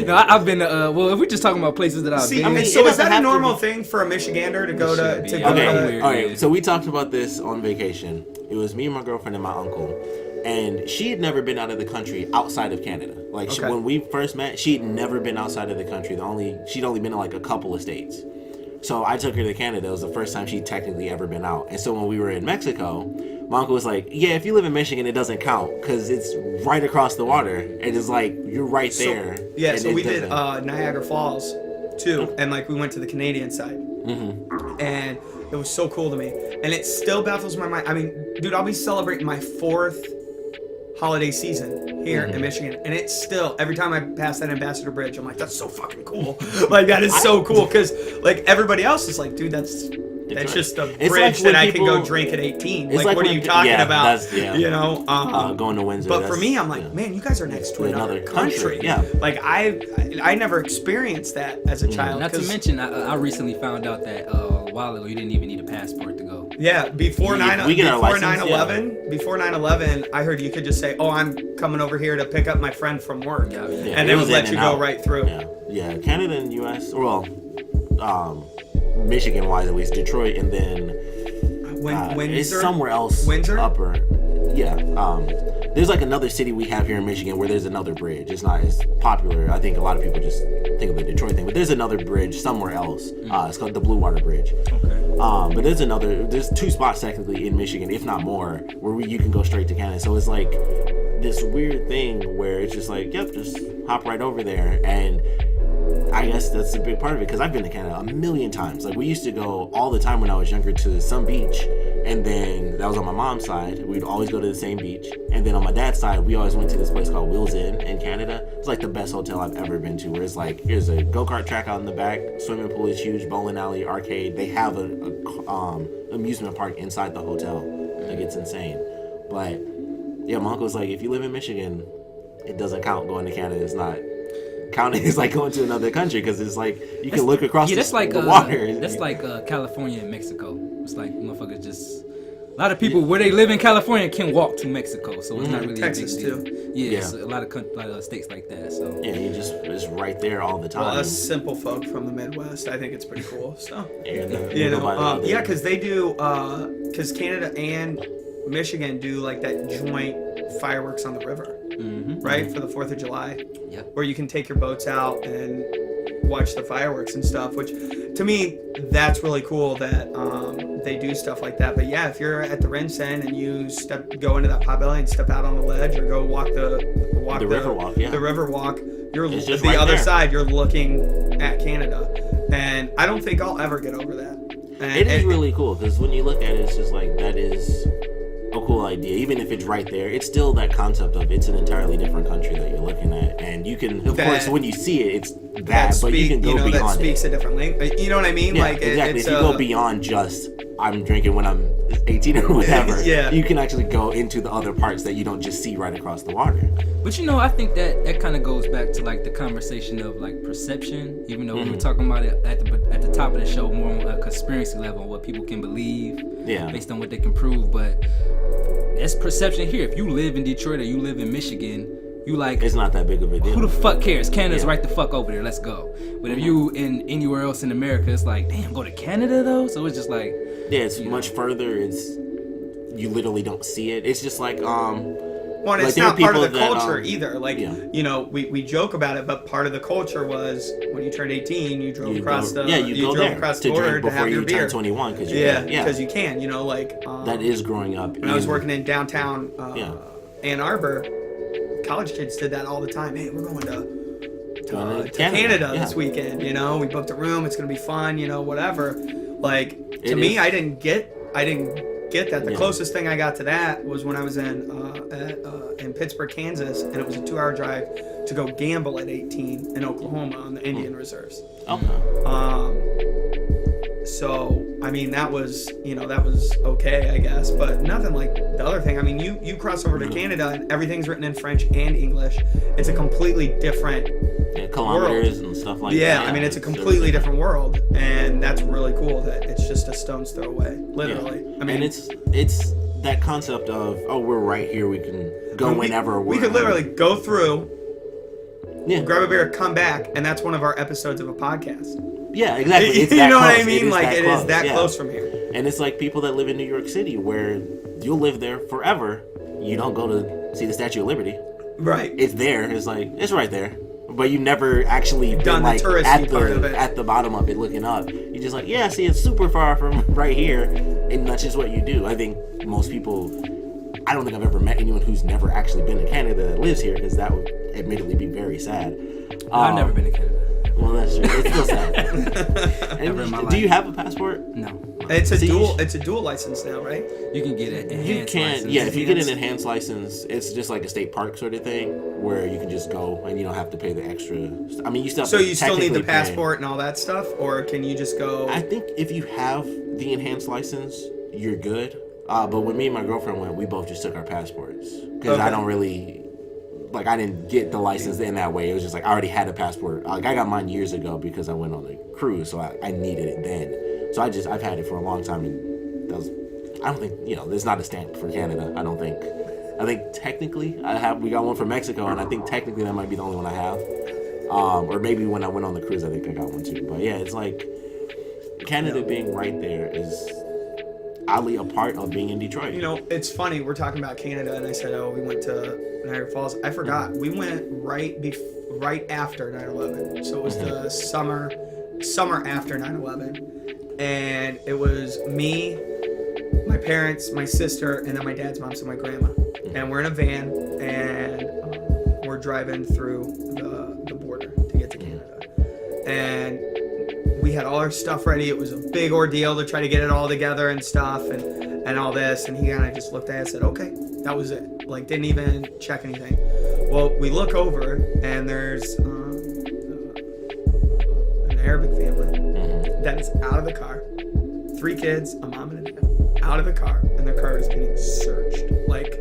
No, I've been to, if we're just talking about places that I've been. So is that a normal thing for a Michigander to go to go to? Okay, so we talked about this on vacation. It was me and my girlfriend and my uncle, and she had never been out of the country outside of Canada. Like when we first met, she had never been outside of the country. She'd only been in like a couple of states. So I took her to Canada. It was the first time she'd technically ever been out. And so when we were in Mexico, my uncle was like, yeah, if you live in Michigan, it doesn't count because it's right across the water. And it's like, you're right there. So we did Niagara Falls too. And like we went to the Canadian side. And it was so cool to me. And it still baffles my mind. I mean, dude, I'll be celebrating my 4th holiday season here in Michigan, and it's still, every time I pass that Ambassador Bridge, I'm like, that's so fucking cool. Like, that is so cool, because like everybody else is like, dude, that's just a bridge that I can go drink at 18. Like, what are you talking about? You know, going to Windsor. But for me, I'm like, man, you guys are next to another country. Yeah. Like, I never experienced that as a child. Not to mention, I recently found out that a while ago you didn't even need a passport to go. Yeah, before 9/11, before 9/11, I heard you could just say, "Oh, I'm coming over here to pick up my friend from work," and they would let you go right through. Yeah, Canada and U.S. Well, Michigan-wise at least, Detroit, and then Windsor? it's somewhere else. Windsor? Upper. Yeah. There's like another city we have here in Michigan where there's another bridge. It's not as popular. I think a lot of people just think of the Detroit thing, but there's another bridge somewhere else. It's called the Blue Water Bridge. Okay. But there's 2 spots technically in Michigan, if not more, where you can go straight to Canada. So it's like this weird thing where it's just like, yep, just hop right over there. And I guess that's a big part of it, because I've been to Canada a million times. Like, we used to go all the time when I was younger to some beach, and then that was on my mom's side. We'd always go to the same beach. And then on my dad's side, we always went to this place called Will's Inn in Canada. It's like the best hotel I've ever been to, where it's like, here's a go-kart track out in the back, swimming pool is huge, bowling alley, arcade. They have a amusement park inside the hotel. Like, it's insane. But yeah, my uncle's like, if you live in Michigan, it doesn't count going to Canada. It's not counting. It's like going to another country, because it's like you can look across the water. That's like California and Mexico. It's like motherfuckers just. A lot of people where they live in California can walk to Mexico, so it's not really Texas a big deal. too. Yeah, it's a lot of states like that. So yeah, it's right there all the time. Well, us simple folk from the Midwest, I think it's pretty cool. So yeah, because they do, because Canada and Michigan do like that joint fireworks on the river, right, for the 4th of July. Yep. Where you can take your boats out and watch the fireworks and stuff, which to me that's really cool that they do stuff like that. But yeah, if you're at the Rinsen and you go into that potbelly and step out on the ledge, or go walk the river walk, you're the other side, you're looking at Canada. And I don't think I'll ever get over that. And it is really cool, because when you look at it, it's just like, that is a cool idea. Even if it's right there, it's still that concept of it's an entirely different country that you're looking at, and you can, of course, when you see it, it's but you can go beyond that speaks it. A different language. You know what I mean? Yeah, like exactly. If you go beyond just I'm drinking when I'm 18 or whatever, you can actually go into the other parts that you don't just see right across the water. But I think that kind of goes back to like the conversation of like perception. Even though we were talking about it at the top of the show, more on a conspiracy level, what people can believe, based on what they can prove. But that's perception here. If you live in Detroit or you live in Michigan, you like, it's not that big of a deal. Who the fuck cares? Canada's right the fuck over there. Let's go. But if you in anywhere else in America, it's like, damn, go to Canada though. So it's just like, it's much further. You literally don't see it. It's just like Well, it's not part of the culture either. Like, we joke about it, but part of the culture was when you turned 18, you drove across the border to have your beer. Turn 21 because because you can. That is growing up. When I was working in downtown Ann Arbor, college kids did that all the time. Hey, we're going to Canada this weekend. We booked a room. It's gonna be fun. Whatever. Like, to me, I didn't get that. The closest thing I got to that was when I was in Pittsburgh, Kansas, and it was a 2-hour drive to go gamble at 18 in Oklahoma on the Indian reserves. So, I mean, that was okay, I guess, but nothing like the other thing. I mean, you cross over to Canada and everything's written in French and English. It's a completely different kilometers world. And stuff like that. Yeah, I mean, it's a completely different world, and that's really cool that it's just a stone's throw away, literally. I mean, and it's that concept of, we're right here, we can go whenever. We could literally go through, grab a beer, come back, and that's one of our episodes of a podcast. Yeah, exactly. It's you that know close. What I mean? It is that yeah. close from here. And it's like people that live in New York City, where you'll live there forever. You don't go to see the Statue of Liberty. Right. It's there. It's like, it's right there. But you never actually done been, the touristy part of it. At the bottom of it looking up. You're just like, see, it's super far from right here. And that's just what you do. I think most people, I don't think I've ever met anyone who's never actually been to Canada that lives here, because that would admittedly be very sad. I've never been to Canada. Well, that's true. It's still sad. Never in my Do life. you have a passport? No. It's a See, dual. It's a dual license now, right? You can get an enhanced You can, license. yeah. If you get an enhanced license, it's just like a state park sort of thing where you can just go and you don't have to pay the extra. I mean, you still. Have So to you still need the technically pay. passport and all that stuff, or can you just go? I think if you have the enhanced license, you're good. But when me and my girlfriend went, we both just took our passports because I Okay. don't really. Like, I didn't get the license in that way. It was just like I already had a passport. Like, I got mine years ago because I went on a cruise, so I needed it then. So I've had it for a long time, and I don't think, there's not a stamp for Canada. I don't think. I think technically we got one for Mexico, and I think technically that might be the only one I have. Or maybe when I went on the cruise, I think I got one too. But yeah, it's like Canada being right there is oddly a part of being in Detroit. It's funny. We're talking about Canada, and I said, we went to Niagara Falls. I forgot. We went right after 9/11. So it was the summer after 9/11, and it was me, my parents, my sister, and then my dad's mom, so my grandma. And we're in a van, and we're driving through the border to get to Canada. And we had all our stuff ready. It was a big ordeal to try to get it all together and stuff and all this. And he kind of just looked at it and said, okay, that was it. Like, didn't even check anything. Well, we look over, and there's an Arabic family that is out of the car. 3 kids, a mom and a dad, out of the car, and their car is getting searched, like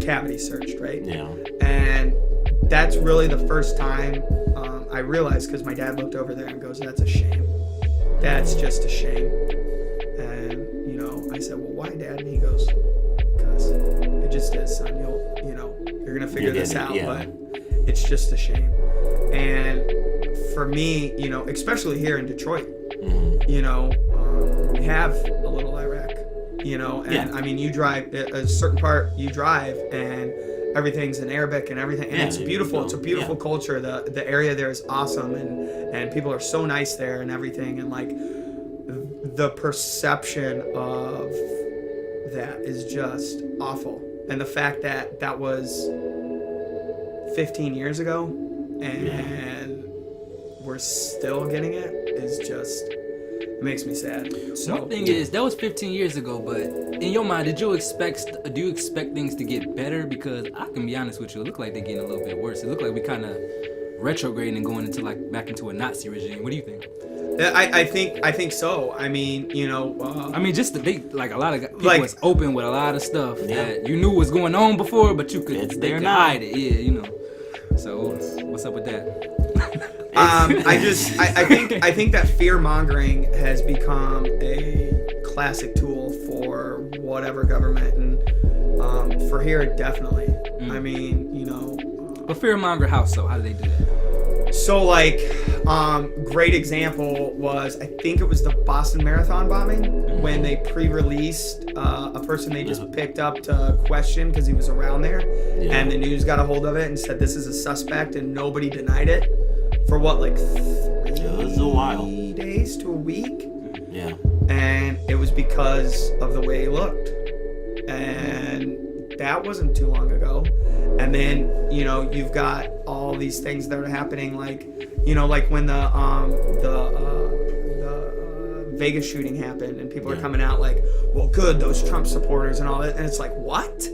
cavity searched, right? Yeah. And that's really the first time I realized, because my dad looked over there and goes, "That's a shame. That's just a shame." And I said, "Well, why, Dad?" And he goes, "Because it just is, son. You're gonna figure this out, but it's just a shame." And for me, especially here in Detroit, we have a little Iraq, and I mean, you drive a certain part, you drive, and everything's in Arabic and everything, and it's beautiful. It's a beautiful culture. The area there is awesome, and people are so nice there and everything, and like the perception of that is just awful. And the fact that that was 15 years ago and we're still getting it is just, it makes me sad. So One thing is, that was 15 years ago, but in your mind, do you expect things to get better? Because I can be honest with you, it looked like they're getting a little bit worse. It looked like we kind of retrograding and going into back into a Nazi regime. What do you think? I think so. I mean, just a lot of people was open with a lot of stuff that you knew was going on before, but you could hide it. Yeah, So what's up with that? I think that fear mongering has become a classic tool for whatever government, and for here definitely. I mean, But fear monger how so? How do they do that? So great example was, I think it was the Boston Marathon bombing, when they pre-released a person they just picked up to question because he was around there, and the news got a hold of it and said this is a suspect, and nobody denied it for what, like 3 days to a week? Yeah. And it was because of the way he looked. And that wasn't too long ago. And then, you've got all these things that are happening, like when the Vegas shooting happened, and people are coming out like, well, good, those Trump supporters and all that. And it's like, what?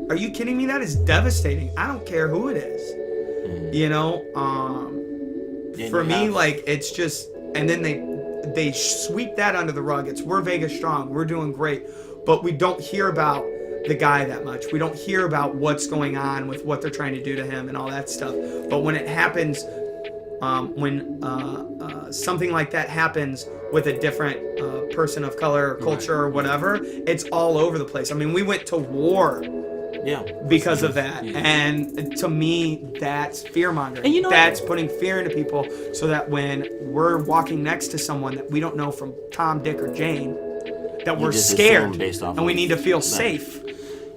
Are you kidding me? That is devastating. I don't care who it is. For me, it's just, and then they sweep that under the rug. We're Vegas strong. We're doing great. But we don't hear about the guy that much. We don't hear about what's going on with what they're trying to do to him and all that stuff. But when it happens, when something like that happens with a different person of color or culture or whatever, it's all over the place. I mean, we went to war because of that. And to me, that's fear mongering. And that's putting fear into people so that when we're walking next to someone that we don't know from Tom, Dick, or Jane, that we're scared and we need to feel safe.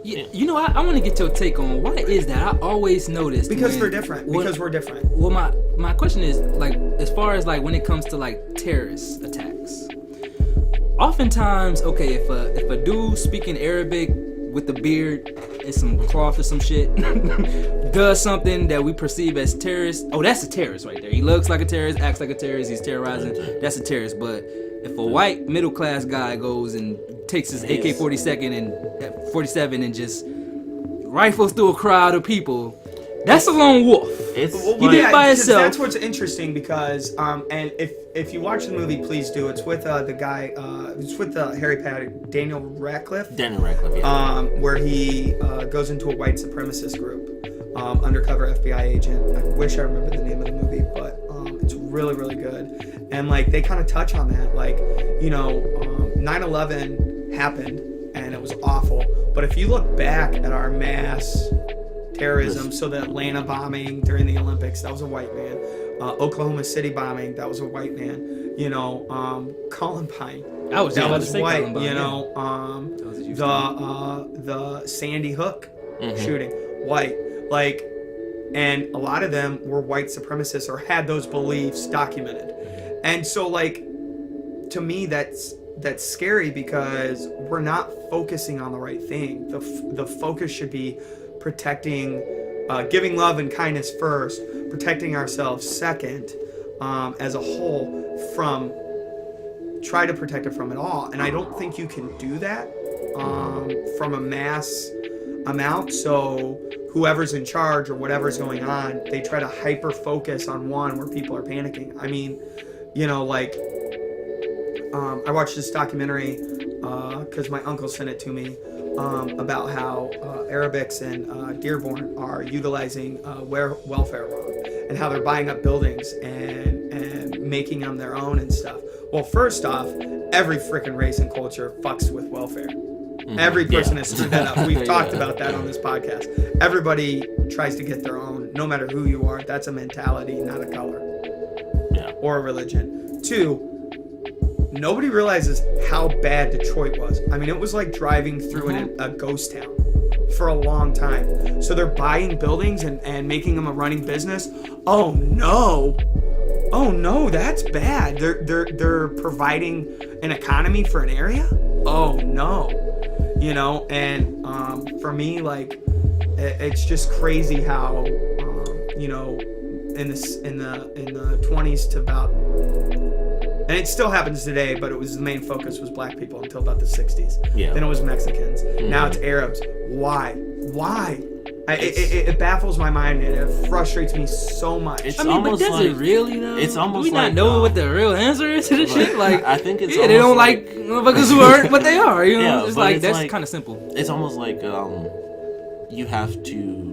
I want to get your take on why is that. I always noticed because they're different. Because we're different. Well, my question is, as far as when it comes to terrorist attacks, oftentimes, okay, if a dude speaking Arabic with the beard and some cloth or some shit does something that we perceive as terrorist, oh, that's a terrorist right there. He looks like a terrorist, acts like a terrorist, he's terrorizing. That's a terrorist. But if a white middle class guy goes and takes his AK-47 and just rifles through a crowd of people, that's a lone wolf. He did it by himself. That's what's interesting because, and if you watch the movie, please do. It's with the guy, it's with Harry Potter, Daniel Radcliffe. Yeah. Where he goes into a white supremacist group, undercover FBI agent. I wish I remember the name of the movie, but it's really, really good. And like they kind of touch on that, like 9/11 happened and it was awful. But if you look back at our mass terrorism, so the Atlanta bombing during the Olympics, that was a white man. Oklahoma City bombing, that was a white man. Columbine, that was white. Columbine, the Sandy Hook shooting, white. Like, and a lot of them were white supremacists or had those beliefs documented. And so, like, to me, that's scary because we're not focusing on the right thing. The focus should be protecting, giving love and kindness first, protecting ourselves second, as a whole, try to protect it from it all. And I don't think you can do that from a mass amount. So whoever's in charge or whatever's going on, they try to hyper focus on one where people are panicking. I mean, I watched this documentary because my uncle sent it to me about how Arabics and Dearborn are utilizing welfare wrong and how they're buying up buildings and making them their own and stuff. Well, first off, every freaking race and culture fucks with welfare. Every person has screwed that up. We've talked about that on this podcast. Everybody tries to get their own, no matter who you are. That's a mentality, not a color or a religion. Two, nobody realizes how bad Detroit was. I mean, it was like driving through a ghost town for a long time. So they're buying buildings and making them a running business. Oh no, that's bad. They're providing an economy for an area. Oh no, And for me, like, it's just crazy how in the 20s to about. And it still happens today, but the main focus was black people until about the 60s. Yeah. Then it was Mexicans. Now it's Arabs. Why? It baffles my mind and it frustrates me so much. But does it really though? It's almost do we not know what the real answer is to this shit? Like, I think it's they don't like motherfuckers who aren't, but they are. It's like that's kind of simple. It's almost like you have to.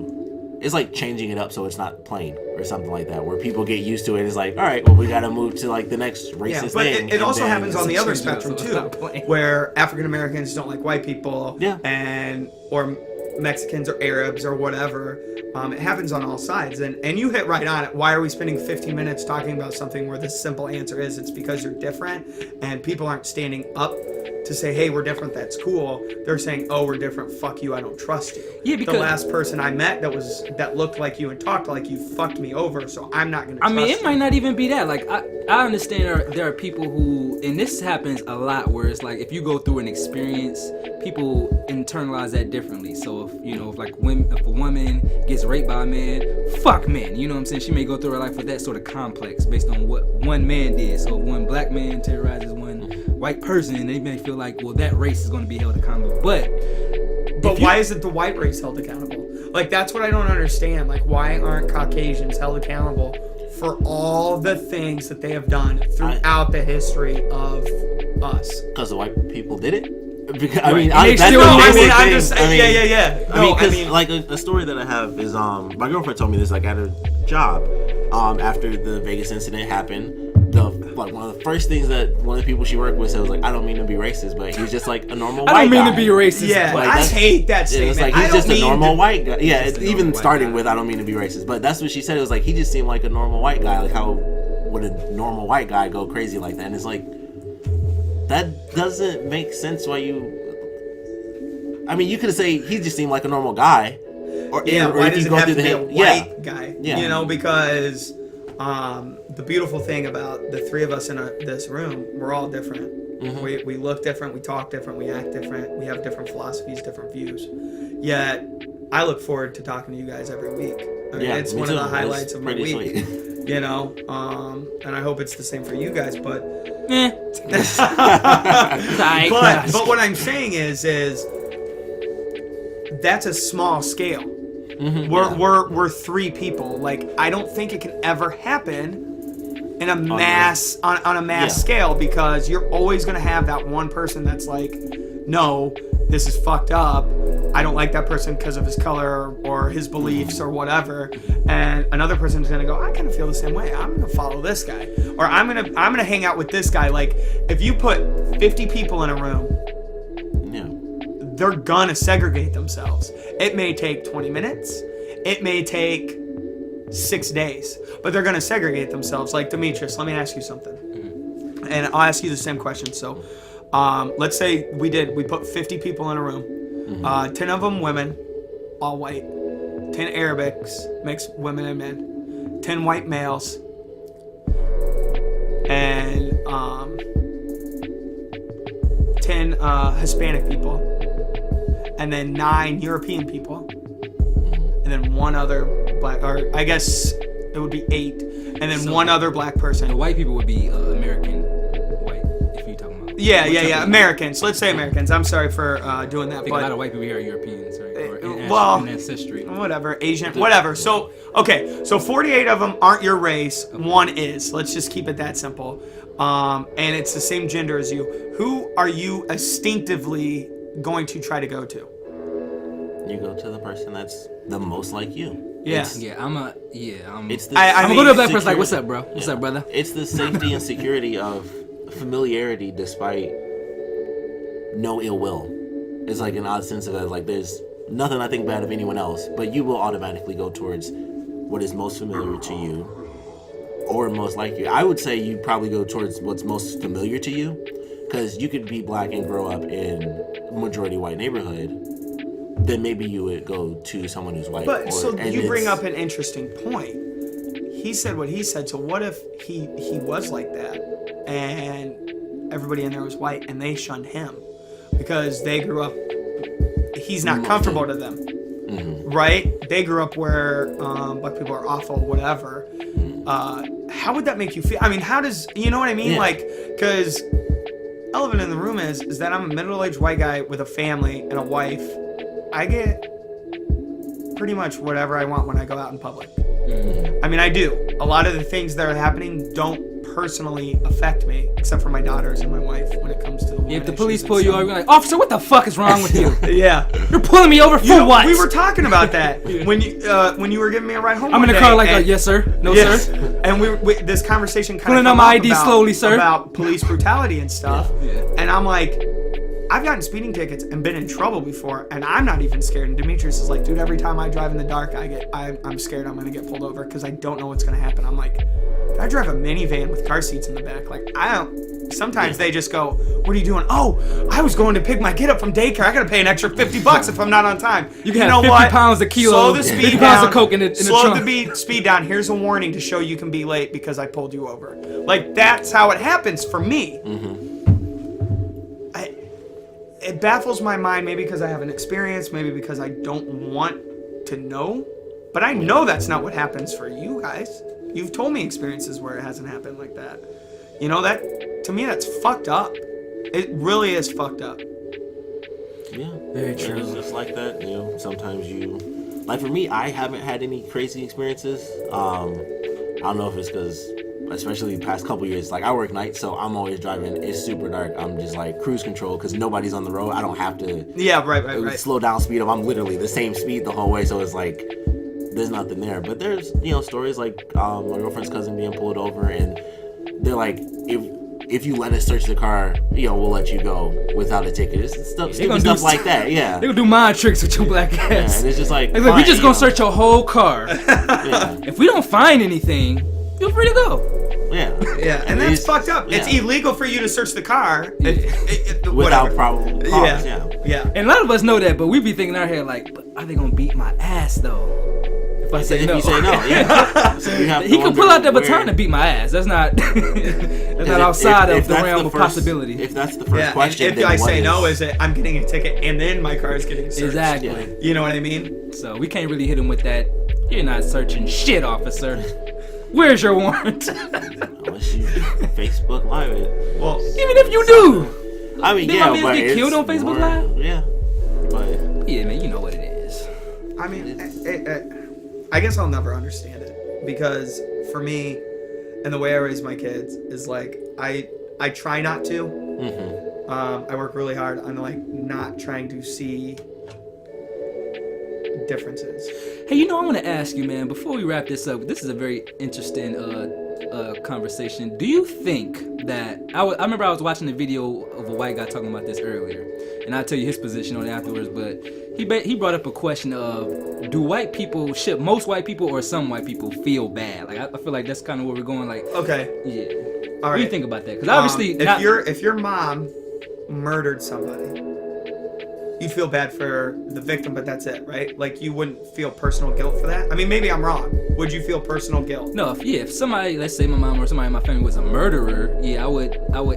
It's like changing it up so it's not plain or something like that, where people get used to it. It's like, all right, well, we got to move to like the next racist thing. But it also happens on the other spectrum too, where African Americans don't like white people, or Mexicans or Arabs or whatever. It happens on all sides, and you hit right on it. Why are we spending 15 minutes talking about something where the simple answer is it's because you're different, and people aren't standing up to say, hey, we're different, that's cool. They're saying, oh, we're different, fuck you, I don't trust you. Yeah, because the last person I met that looked like you and talked like you fucked me over, so I'm not gonna trust you. It might not even be that. Like, I understand there are people who, and this happens a lot, where it's like if you go through an experience, people internalize that differently. So if a woman gets raped by a man, fuck men. You know what I'm saying? She may go through her life with that sort of complex based on what one man did. So if one black man terrorizes one white person, they may feel like, well, that race is going to be held accountable. But why isn't the white race held accountable? Like, that's what I don't understand. Like, why aren't Caucasians held accountable for all the things that they have done throughout the history of us? Because the white people did it? Like a story that I have is my girlfriend told me this, like, at her job, after the Vegas incident happened. One of the first things that one of the people she worked with said was like, I don't mean to be racist, but he's just like a normal white guy. I don't mean to be racist. Yeah, I hate that statement. It's like he's just a normal white guy. Yeah, it's even starting with I don't mean to be racist, but that's what she said. It was like he just seemed like a normal white guy. Like, how would a normal white guy go crazy like that? And it's like, that doesn't make sense. Why you? I mean, you could say he just seemed like a normal guy. Why does it have to be a white guy? Yeah. Because the beautiful thing about the three of us in this room, we're all different. We look different, we talk different, we act different, we have different philosophies, different views. Yet, I look forward to talking to you guys every week. I mean, it's one of the highlights of my week. Sweet. You know, and I hope it's the same for you guys, but... but what I'm saying is that's a small scale. We're 3 people. Like, I don't think it can ever happen in a mass on a mass scale, because you're always gonna have that one person that's like, no, this is fucked up. I don't like that person because of his color or his beliefs or whatever. And another person's gonna go, I kind of feel the same way. I'm gonna follow this guy, or I'm gonna hang out with this guy. Like, if you put 50 people in a room, they're gonna segregate themselves. It may take 20 minutes. It may take 6 days, but they're gonna segregate themselves. Like, Demetrius, let me ask you something, and I'll ask you the same question. So, let's say we put 50 people in a room, 10 of them women, all white, 10 Arabics, mixed women and men, 10 white males, and 10 Hispanic people, and then 9 European people, and then 1 other black, or I guess it would be 8, and then 1 other black person. The white people would be American white, if you're talking about. Yeah, Americans. Let's say Americans. I'm sorry for doing that. I think but a lot of white people here are Europeans, right? Or in ancestry. Whatever, Asian, whatever. So, okay, so 48 of them aren't your race. 1 is. Let's just keep it that simple. And it's the same gender as you. Who are you instinctively going to try to go to? You go to the person that's the most like you. Yeah. I'm gonna go to a black person like, what's up, bro? What's up, brother? It's the safety and security of familiarity despite no ill will. It's like an odd sense of that. Like, there's nothing I think bad of anyone else, but you will automatically go towards what is most familiar to you or most like you. I would say you probably go towards what's most familiar to you, because you could be black and grow up in a majority white neighborhood. Then maybe you would go to someone who's white. But so you bring up an interesting point. He said what he said. So what if he was like that, and everybody in there was white, and they shunned him because they grew up? He's not comfortable to them, right? They grew up where black people are awful, whatever. How would that make you feel? I mean, how does, you know what I mean? Like, because elephant in the room is that I'm a middle-aged white guy with a family and a wife. I get pretty much whatever I want when I go out in public. I mean, I do. A lot of the things that are happening don't personally affect me, except for my daughters and my wife when it comes to the if the police pull you over, you're like, officer, what the fuck is wrong with you? Yeah. You're pulling me over for what? We were talking about that when you were giving me a ride home. I'm in the car like, yes, sir. No, sir. And we this conversation kind of pulling on my ID slowly, sir. About police brutality and stuff. And I'm like, I've gotten speeding tickets and been in trouble before, and I'm not even scared. And Demetrius is like, dude, every time I drive in the dark, I'm scared I'm gonna get pulled over because I don't know what's gonna happen. I'm like, I drive a minivan with car seats in the back. Like, I don't. Sometimes they just go, what are you doing? Oh, I was going to pick my kid up from daycare. I gotta pay an extra $50 if I'm not on time. You can have 50 pounds a kilo. Slow the speed 50 down. Pounds of coke in the slow trunk. the speed down. Here's a warning to show you can be late because I pulled you over. Like, that's how it happens for me. It baffles my mind, maybe because I haven't experienced, maybe because I don't want to know. But I know that's not what happens for you guys. You've told me experiences where it hasn't happened like that. You know, that, to me, that's fucked up. It really is fucked up. Yeah, very true. It's just like that, you know, sometimes like, for me, I haven't had any crazy experiences. I don't know if it's because, especially the past couple years, like, I work nights, so I'm always driving. It's super dark. I'm just like cruise control because nobody's on the road. I don't have to slow down speed up. I'm literally the same speed the whole way, so it's like there's nothing there. But there's, you know, stories like my girlfriend's cousin being pulled over, and they're like, if you let us search the car, you know, we'll let you go without a ticket. It's stupid stuff like that. Yeah, they gonna do mind tricks with your black ass. Yeah, and it's just like, we just gonna search your whole car. If we don't find anything, feel free to go. Yeah, and that's fucked up. Yeah. It's illegal for you to search the car without probable cause. Yeah. And a lot of us know that, but we be thinking in our head like, but are they gonna beat my ass though? If I say if no. you say no, yeah. So you have to He can pull out the wonder baton and beat my ass. That's not that's not outside of the realm of possibility. If that's the first question, if then I what say no, is it I'm getting a ticket and then my car is getting searched? Exactly. Yeah. You know what I mean? So we can't really hit him with that. You're not searching shit, officer. Where's your warrant? Unless you Facebook Live it. Well, Even if you do. I mean, Did yeah, my man but get it's killed on Facebook more- Live? Yeah, but Yeah, man, you know what it is. I mean, I guess I'll never understand it because for me, and the way I raise my kids is like I try not to. I work really hard on like not trying to see differences. Hey, you know, I want to ask you, man, before we wrap this up, this is a very interesting conversation. Do you think that, I remember I was watching a video of a white guy talking about this earlier, and I'll tell you his position on it afterwards, but he brought up a question of, do white people, should most white people or some white people feel bad? Like, I feel like that's kind of where we're going, like, Okay. yeah. All What do you right. think about that? Because obviously, if your mom murdered somebody, you feel bad for the victim, but that's it, right? Like you wouldn't feel personal guilt for that. I mean, maybe I'm wrong. Would you feel personal guilt? no, if somebody, let's say my mom or somebody in my family was a murderer, yeah, I would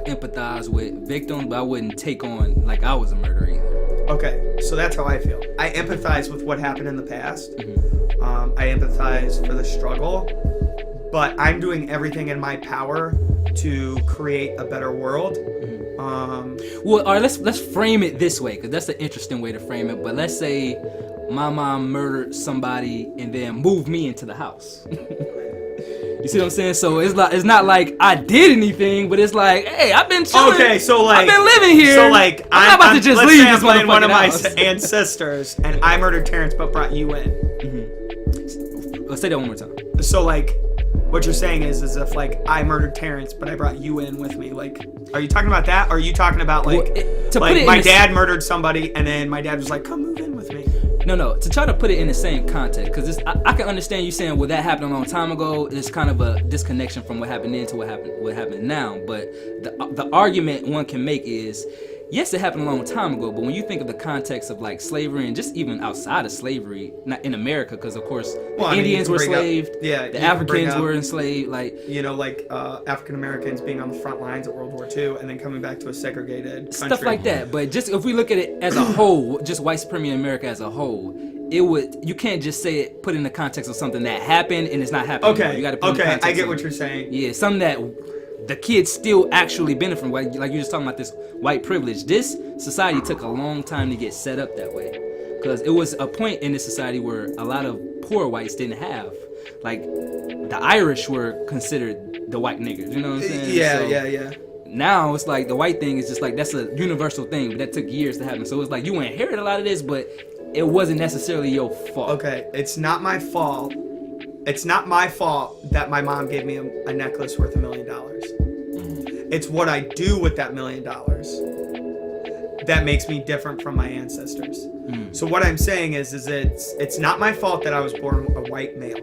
empathize with victims, but I wouldn't take on like I was a murderer either. Okay, so that's how I feel. I empathize with what happened in the past. Mm-hmm. I empathize for the struggle, but I'm doing everything in my power to create a better world. Well, all right, let's frame it this way, because that's an interesting way to frame it. But let's say my mom murdered somebody and then moved me into the house. You see what I'm saying? So it's not like I did anything, but it's like, hey, I've been chilling. Okay, so like I've been living here. So like I'm not about to just let's leave say this I'm playing one of my house. ancestors, and I murdered Terrence, but brought you in. Let's say that one more time. So like, what you're saying is if like I murdered Terrence, but I brought you in with me. Like, are you talking about that? Or are you talking about like, Well, to put like it in my the- dad murdered somebody, and then my dad was like, come move in with me. No, to try to put it in the same context, because I can understand you saying, well, that happened a long time ago. It's kind of a disconnection from what happened then to what happened now. But the argument one can make is, yes, it happened a long time ago, but when you think of the context of like slavery and just even outside of slavery, not in America, because of course Well, I the mean, Indians you were can bring up- enslaved, yeah, you the can bring Africans up- were enslaved, like. You know, like African Americans being on the front lines of World War II, and then coming back to a segregated country. Stuff like that, but just if we look at it as a whole, just white supremacy in America as a whole, you can't just say it, put it in the context of something that happened and it's not happening anymore. Okay. You gotta put it in the Okay. context I get of- what you're saying. Yeah, something that the kids still actually benefit from. Like you're just talking about this white privilege. This society took a long time to get set up that way, because it was a point in this society where a lot of poor whites didn't have. Like the Irish were considered the white niggers. You know what I'm saying? Yeah, So yeah. Now it's like the white thing is just like that's a universal thing, but that took years to happen. So it's like you inherit a lot of this, but it wasn't necessarily your fault. Okay, it's not my fault. It's not my fault that my mom gave me a necklace worth $1 million. It's what I do with that $1 million that makes me different from my ancestors. So what I'm saying is it's not my fault that I was born a white male.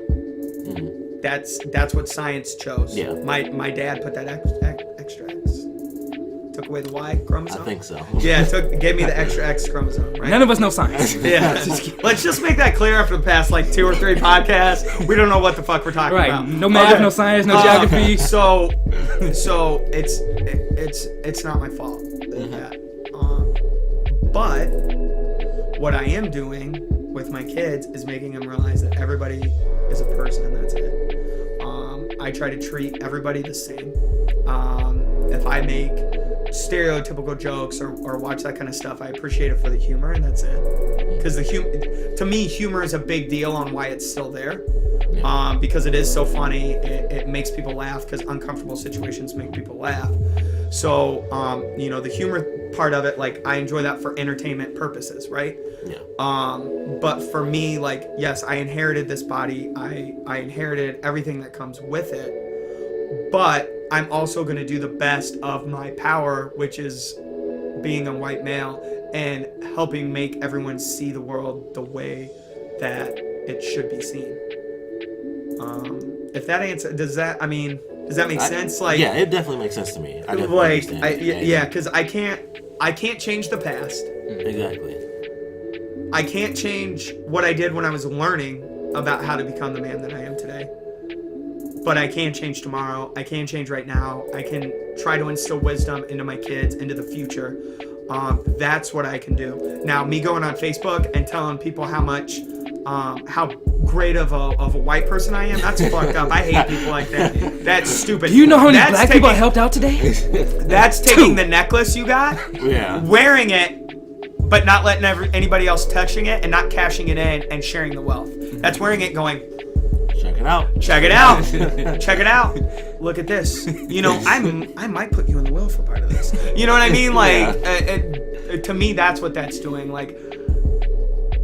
That's what science chose. Yeah. My dad put that extra X. Took away the Y chromosome. I think so. Yeah, gave me the extra X chromosome, right? None of us know science. Yeah, let's just make that clear after the past like 2 or 3 podcasts. We don't know what the fuck we're talking Right. about. No math, no science, no geography. So it's not my fault that. But what I am doing with my kids is making them realize that everybody is a person and that's it. I try to treat everybody the same. If I make stereotypical jokes or watch that kind of stuff, I appreciate it for the humor and that's it. Because to me, humor is a big deal on why it's still there. Because it is so funny, it makes people laugh because uncomfortable situations make people laugh. So, the humor part of it, like I enjoy that for entertainment purposes, right? Yeah. But for me, like, yes, I inherited this body. I inherited everything that comes with it. But I'm also going to do the best of my power, which is being a white male and helping make everyone see the world the way that it should be seen. If that answer, does that make sense? Like, yeah, it definitely makes sense to me. I definitely like, understand. because I can't change the past. Exactly. I can't change what I did when I was learning. about how to become the man that I am today. But I can change tomorrow. I can change right now. I can try to instill wisdom into my kids, into the future. That's what I can do. Now, me going on Facebook and telling people how great of a white person I am, that's fucked up. I hate people like that. That's stupid. Do you know how many black people I helped out today? That's taking the necklace you got, wearing it, but not letting anybody else touching it and not cashing it in and sharing the wealth. That's wearing it going, check it out. Check it out. Check it out. Look at this. You know, I might put you in the will for part of this. You know what I mean? Like, to me, that's what that's doing. Like,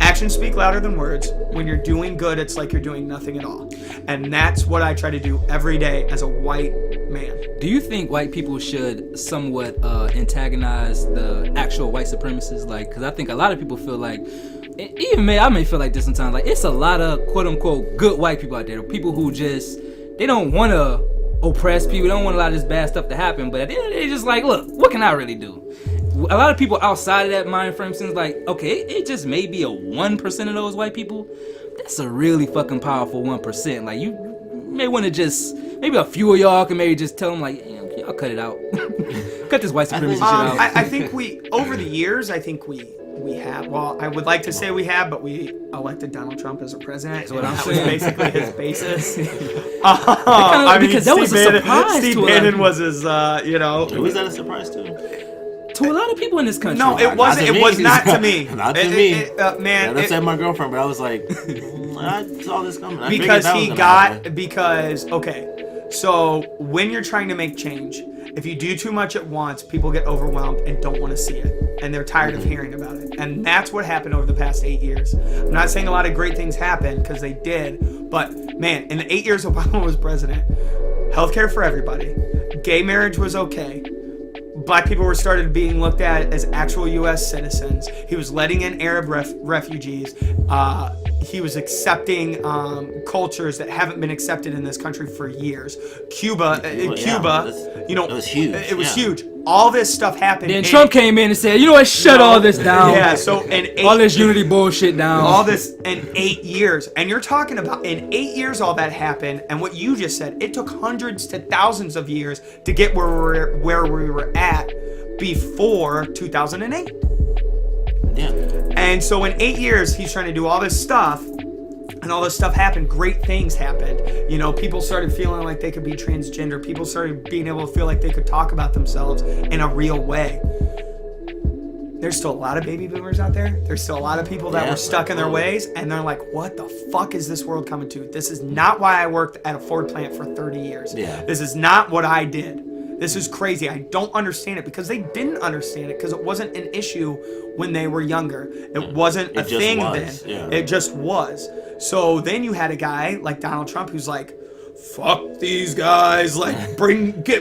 actions speak louder than words. When you're doing good, it's like you're doing nothing at all. And that's what I try to do every day as a white man. Do you think white people should somewhat antagonize the actual white supremacists? Like, because I think a lot of people feel like, even I may feel like this sometimes, like it's a lot of quote unquote good white people out there, people who just, they don't want to oppress people, they don't want a lot of this bad stuff to happen, but at the end of the day, just like, look, what can I really do? A lot of people outside of that mind frame seems like, okay, it just may be a 1% of those white people. That's a really fucking powerful 1%. Like, you may want to just, maybe a few of y'all can maybe just tell them like, y'all cut it out. Cut this white supremacy shit out. I think over the years, I think we have, well, I would like to say we have, but we elected Donald Trump as a president. That's what I'm saying. That was basically his basis. Because that was a surprise. Steve Bannon was his, you know. Was that a surprise too? To a lot of people in this country. No, it wasn't. It was not to me. Not to me. Man, that's said my girlfriend, but I was like, I saw this coming. Okay. So when you're trying to make change, if you do too much at once, people get overwhelmed and don't want to see it. And they're tired of hearing about it. And that's what happened over the past 8 years. I'm not saying a lot of great things happened, because they did. But, man, in the 8 years Obama was president, healthcare for everybody. Gay marriage was okay. Black people were started being looked at as actual U.S. citizens. He was letting in Arab refugees. He was accepting cultures that haven't been accepted in this country for years. Cuba, it was huge. It was huge. All this stuff happened. Then Trump came in and said, you know what, shut all this down. Yeah, so all this unity bullshit down. All this in 8 years. And you're talking about in 8 years all that happened, and what you just said, it took hundreds to thousands of years to get where we were at before 2008. Yeah. And so in 8 years, he's trying to do all this stuff, and all this stuff happened. Great things happened. You know, people started feeling like they could be transgender. People started being able to feel like they could talk about themselves in a real way. There's still a lot of baby boomers out there. There's still a lot of people that were stuck in their ways, and they're like, what the fuck is this world coming to? This is not why I worked at a Ford plant for 30 years. Yeah. This is not what I did. This is crazy. I don't understand it, because they didn't understand it because it wasn't an issue when they were younger. It wasn't a thing then. Yeah. It just was. So then you had a guy like Donald Trump who's like, fuck these guys, like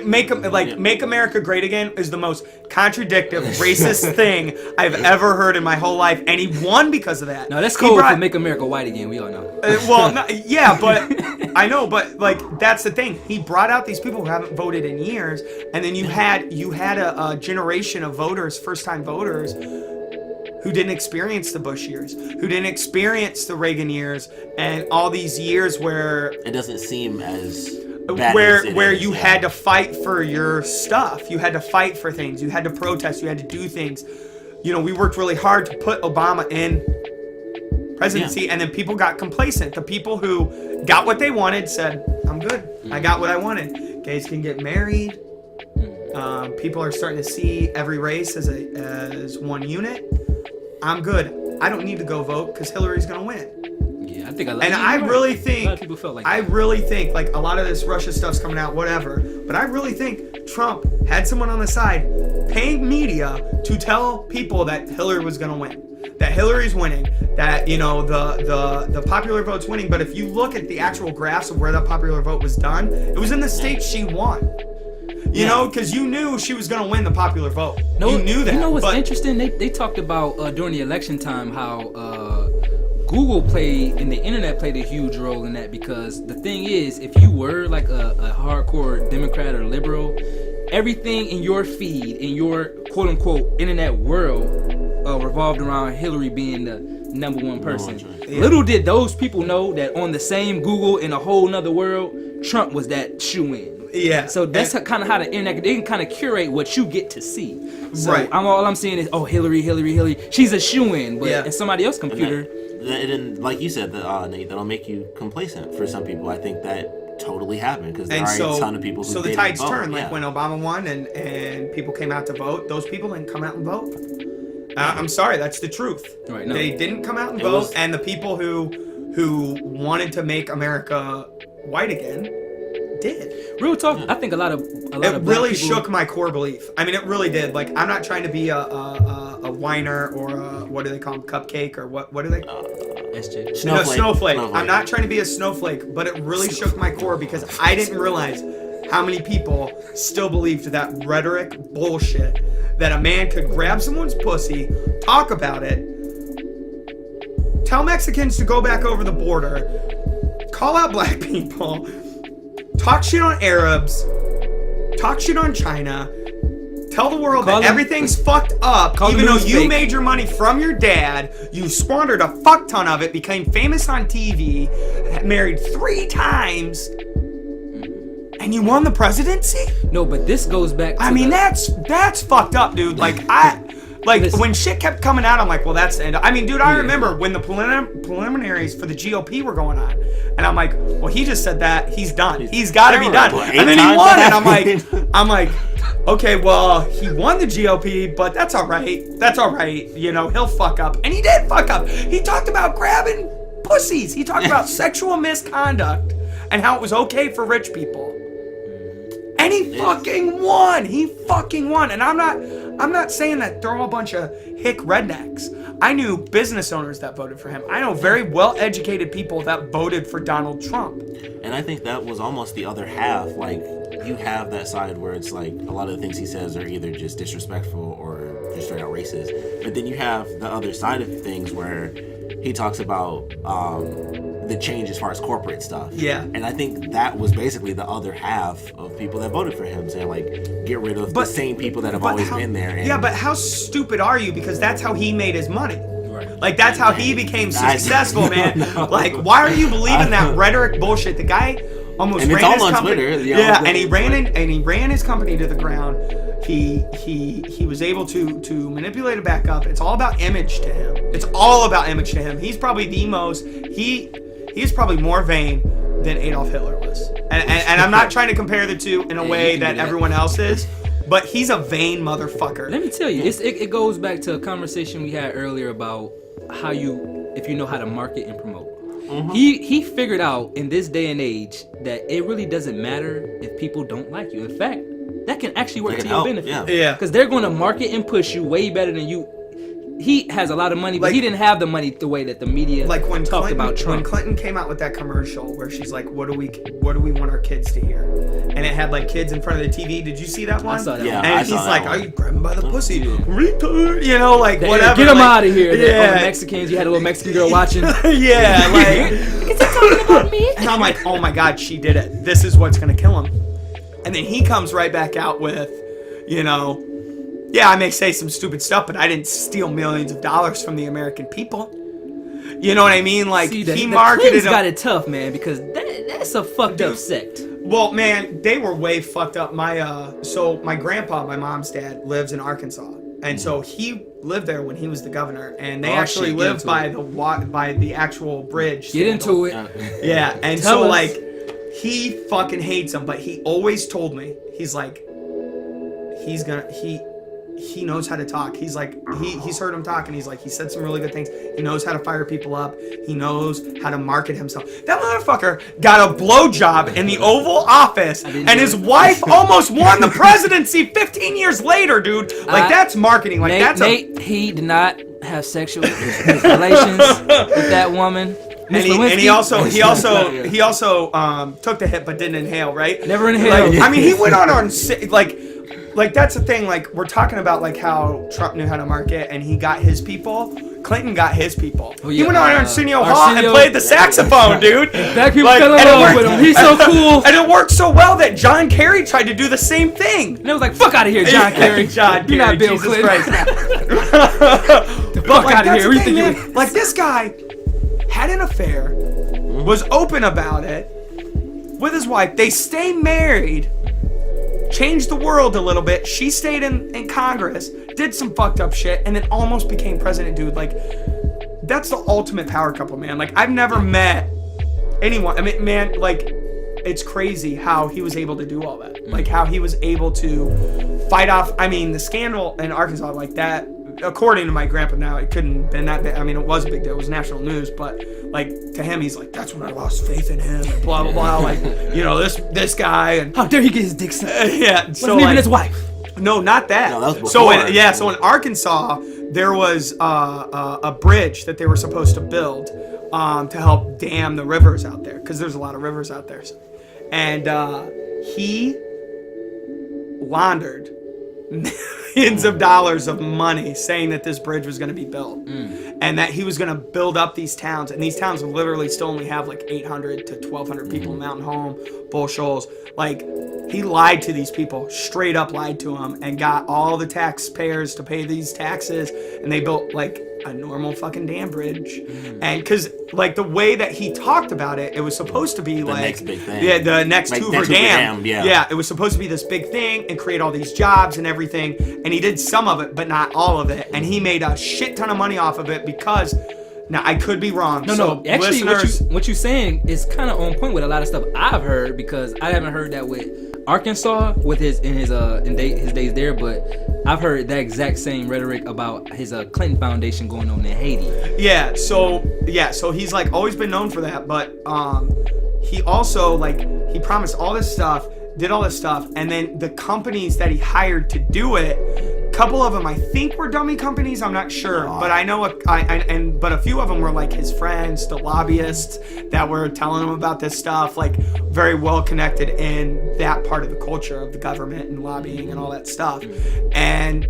make America great again is the most contradictory, racist thing I've ever heard in my whole life, and he won because of that. No, that's cool for Make America White Again, we all know. But I know, but like that's the thing. He brought out these people who haven't voted in years, and then you had a generation of voters, first-time voters, who didn't experience the Bush years, who didn't experience the Reagan years, and all these years where it doesn't seem as bad where you had to fight for your stuff, you had to fight for things, you had to protest, you had to do things. You know, we worked really hard to put Obama in presidency, and then people got complacent. The people who got what they wanted said, "I'm good. I got what I wanted." Gays can get married. People are starting to see every race as one unit. I'm good. I don't need to go vote because Hillary's gonna win. Yeah, I think I really think a lot of people felt like that. I really think like a lot of this Russia stuff's coming out, whatever. But I really think Trump had someone on the side paying media to tell people that Hillary was gonna win. That Hillary's winning, that, you know, the popular vote's winning. But if you look at the actual graphs of where that popular vote was done, it was in the states she won. You know, because you knew she was going to win the popular vote. You knew that. You know what's interesting? They talked about during the election time how Google and the internet played a huge role in that, because the thing is, if you were like a hardcore Democrat or liberal, everything in your feed, in your quote-unquote internet world, revolved around Hillary being the number one person. Yeah. Little did those people know that on the same Google in a whole nother world, Trump was that shoe-in. Yeah. So that's kind of how the internet, they can kind of curate what you get to see. So Right. all I'm saying is, Hillary. She's a shoo-in, but Yeah. in somebody else's computer. And like you said, Nate, that'll make you complacent for some people. I think that totally happened because there are a ton of people who So the didn't tides vote. turned. Yeah. Like when Obama won and people came out to vote, those people didn't come out and vote. I'm sorry, that's the truth. Right, no. They didn't come out and It vote, was- and the people who wanted to make America white again did. Real talk, I think a lot of It black really people, shook my core belief. I mean, it really did. Like, I'm not trying to be a whiner or a, what do they call them, cupcake or what do they? SJ. No, Snowflake. snowflake. I'm not trying to be a snowflake, but it really shook my core because I didn't realize how many people still believed that rhetoric bullshit that a man could grab someone's pussy, talk about it, tell Mexicans to go back over the border, call out black people, talk shit on Arabs, talk shit on China, tell the world Call that them- everything's fucked up, call the even though news you fake. made your money from your dad, you squandered a fuck ton of it, became famous on TV, married 3 times, and you won the presidency? No, but this goes back to I mean, the- that's fucked up, dude. Like, Listen. when shit kept coming out, I'm like, well, that's the end. I mean, dude, I remember when the preliminaries for the GOP were going on, and I'm like, well, he just said that he's done. He's got to be done. What, 8 And then he times won, that and I'm like, okay, well, he won the GOP, but that's all right. That's all right. You know, he'll fuck up, and he did fuck up. He talked about grabbing pussies. He talked about sexual misconduct and how it was okay for rich people. And he fucking won. He fucking won. And I'm not saying that they're all a bunch of hick rednecks. I knew business owners that voted for him. I know very well-educated people that voted for Donald Trump. And I think that was almost the other half. Like, you have that side where it's like a lot of the things he says are either just disrespectful or just straight out racist. But then you have the other side of things where he talks about the change as far as corporate stuff. Yeah. And I think that was basically the other half of people that voted for him, saying like, get rid of the same people that have But always how- been there. And yeah, but how stupid are you? Because that's how he made his money. Right. Like, that's how he became I- successful, man. No. Like, why are you believing that rhetoric bullshit? The guy almost And it's ran all his on company. Twitter, you know, Yeah, but- and he ran his company to the ground. He was able to manipulate it back up. It's all about image to him. It's all about image to him. He's probably the most he's probably more vain than Adolf Hitler was. And I'm not trying to compare the two in a Yeah, way you can that do that. everyone else is, but he's a vain motherfucker. Let me tell you, it goes back to a conversation we had earlier about how if you know how to market and promote. He figured out in this day and age that it really doesn't matter if people don't like you. In fact, that can actually work That to can your help, benefit. yeah. Yeah. Because they're going to market and push you way better than you. He has a lot of money, but he didn't have the money the way that the media Like when talked Clinton, about Trump. when Clinton came out with that commercial where she's like, what do we want our kids to hear? And it had like kids in front of the TV. Did you see that one? I saw that Yeah, one. I And saw he's that like, one. are you grabbing by the pussy? Retard. You know, like The- whatever. Get him like, out of here. Yeah. The Mexicans, you had a little Mexican girl watching. Yeah, like. Is he talking about me? And I'm like, oh my God, she did it. This is what's gonna kill him. And then he comes right back out with, you know, yeah, I may say some stupid stuff, but I didn't steal millions of dollars from the American people. You know what I mean? Like, See, he the marketed Clintons him. got it tough, man, because that's a fucked up sect. Well, man, they were way fucked up. So my grandpa, my mom's dad, lives in Arkansas, and so he lived there when he was the governor, and they Oh, actually shit, get lived into by the actual bridge. Get into it. Yeah, and Tell so us. like, he fucking hates him, but he always told me, he's like, he knows how to talk. He's like, he's heard him talk, and he's like, he said some really good things. He knows how to fire people up. He knows how to market himself. That motherfucker got a blowjob in the Oval Office, and his wife almost won the presidency 15 years later, dude. Like, that's marketing. Like, Nate, he did not have sexual relations with that woman. And he Lewinsky. also took the hit but didn't inhale, right? Never inhaled. Like, I mean, he went on like that's the thing. Like, we're talking about like how Trump knew how to market and he got his people. Clinton got his people. Oh, He yeah, went on Arsenio Hall and Arsenio- played the saxophone, dude. Black people Like, fell in and it love worked- with him. He's so cool. And it worked so well that John Kerry tried to do the same thing. And it was like, fuck out of here, John Kerry. John You're Kerry, not Bill Jesus Clinton. Christ. The fuck out of here. What do you think? Like, this guy had an affair, was open about it with his wife. They stay married, changed the world a little bit. She stayed in Congress, did some fucked up shit, and then almost became president, dude. Like, that's the ultimate power couple, man. Like, I've never met anyone. I mean, man, like, it's crazy how he was able to do all that. Like, how he was able to fight off, I mean, the scandal in Arkansas, like that, according to my grandpa now, it couldn't have been that big. I mean, it was a big deal. It was national news, but, like, to him, he's like, that's when I lost faith in him, and blah, blah, blah. Like, you know, this guy, and How dare he get his dick sucked? yeah. Wasn't So, even like, his wife. no, not that. No, that was so before. so in Arkansas, there was a bridge that they were supposed to build to help dam the rivers out there, because there's a lot of rivers out there. And he laundered millions of dollars of money saying that this bridge was going to be built and that he was going to build up these towns. And these towns literally still only have like 800 to 1,200 people. Mountain Home, Bull Shoals. Like, he lied to these people, straight up lied to them, and got all the taxpayers to pay these taxes. And they built like a normal fucking dam bridge. And because like the way that he talked about it, it was supposed to be the next big thing. Yeah, the next Like, Hoover next Hoover Dam. Dam, yeah. Yeah, it was supposed to be this big thing and create all these jobs and everything. And he did some of it, but not all of it. And he made a shit ton of money off of it because, now I could be wrong. No. Actually, what you're saying is kind of on point with a lot of stuff I've heard, because I haven't heard that with Arkansas with his days there, but I've heard that exact same rhetoric about his Clinton Foundation going on in Haiti. Yeah, so he's like always been known for that, but he also like he promised all this stuff, did all this stuff, and then the companies that he hired to do it, a couple of them I think were dummy companies, I'm not sure, but I know but a few of them were like his friends, the lobbyists that were telling him about this stuff, like very well connected in that part of the culture of the government and lobbying and all that stuff. And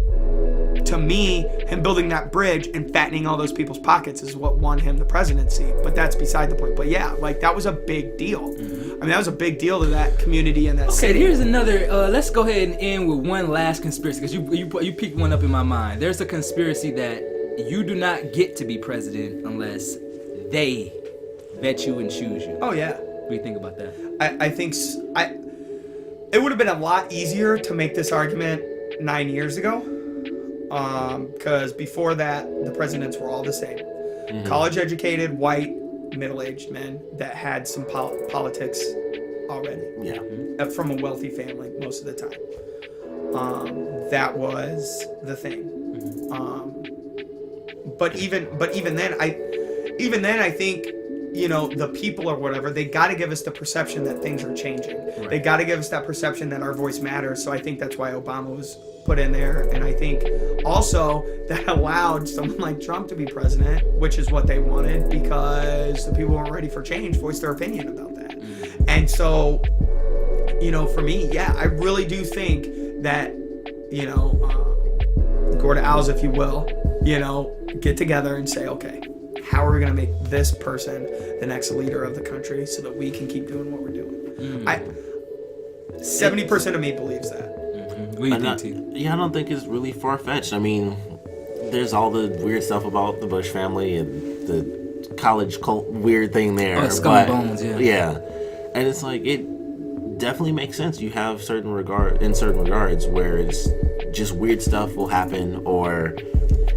to me, him building that bridge and fattening all those people's pockets is what won him the presidency. But that's beside the point. But yeah, like that was a big deal. I mean, that was a big deal to that community and that city. Okay, here's another. Let's go ahead and end with one last conspiracy, because you picked one up in my mind. There's a conspiracy that you do not get to be president unless they vet you and choose you. Oh yeah. What do you think about that? I think it would have been a lot easier to make this argument 9 years ago. Because before that, the presidents were all the same. College educated, white, middle-aged men that had some politics already. Yeah. From a wealthy family most of the time. That was the thing. But even then I think, you know, the people or whatever, they got to give us the perception that things are changing. Right. They got to give us that perception that our voice matters. So I think that's why Obama was put in there. And I think also that allowed someone like Trump to be president, which is what they wanted, because the people weren't ready for change voiced their opinion about that. And so, you know, for me, yeah, I really do think that, you know, go to Owls, if you will, you know, get together and say, okay, how are we going to make this person the next leader of the country so that we can keep doing what we're doing? 70% of me believes that. What do you think, T? Yeah, I don't think it's really far-fetched. I mean, there's all the weird stuff about the Bush family and the college cult weird thing there. Oh, skull and bones, yeah. Yeah. And it's like, it definitely makes sense. You have certain regards where it's just weird stuff will happen, or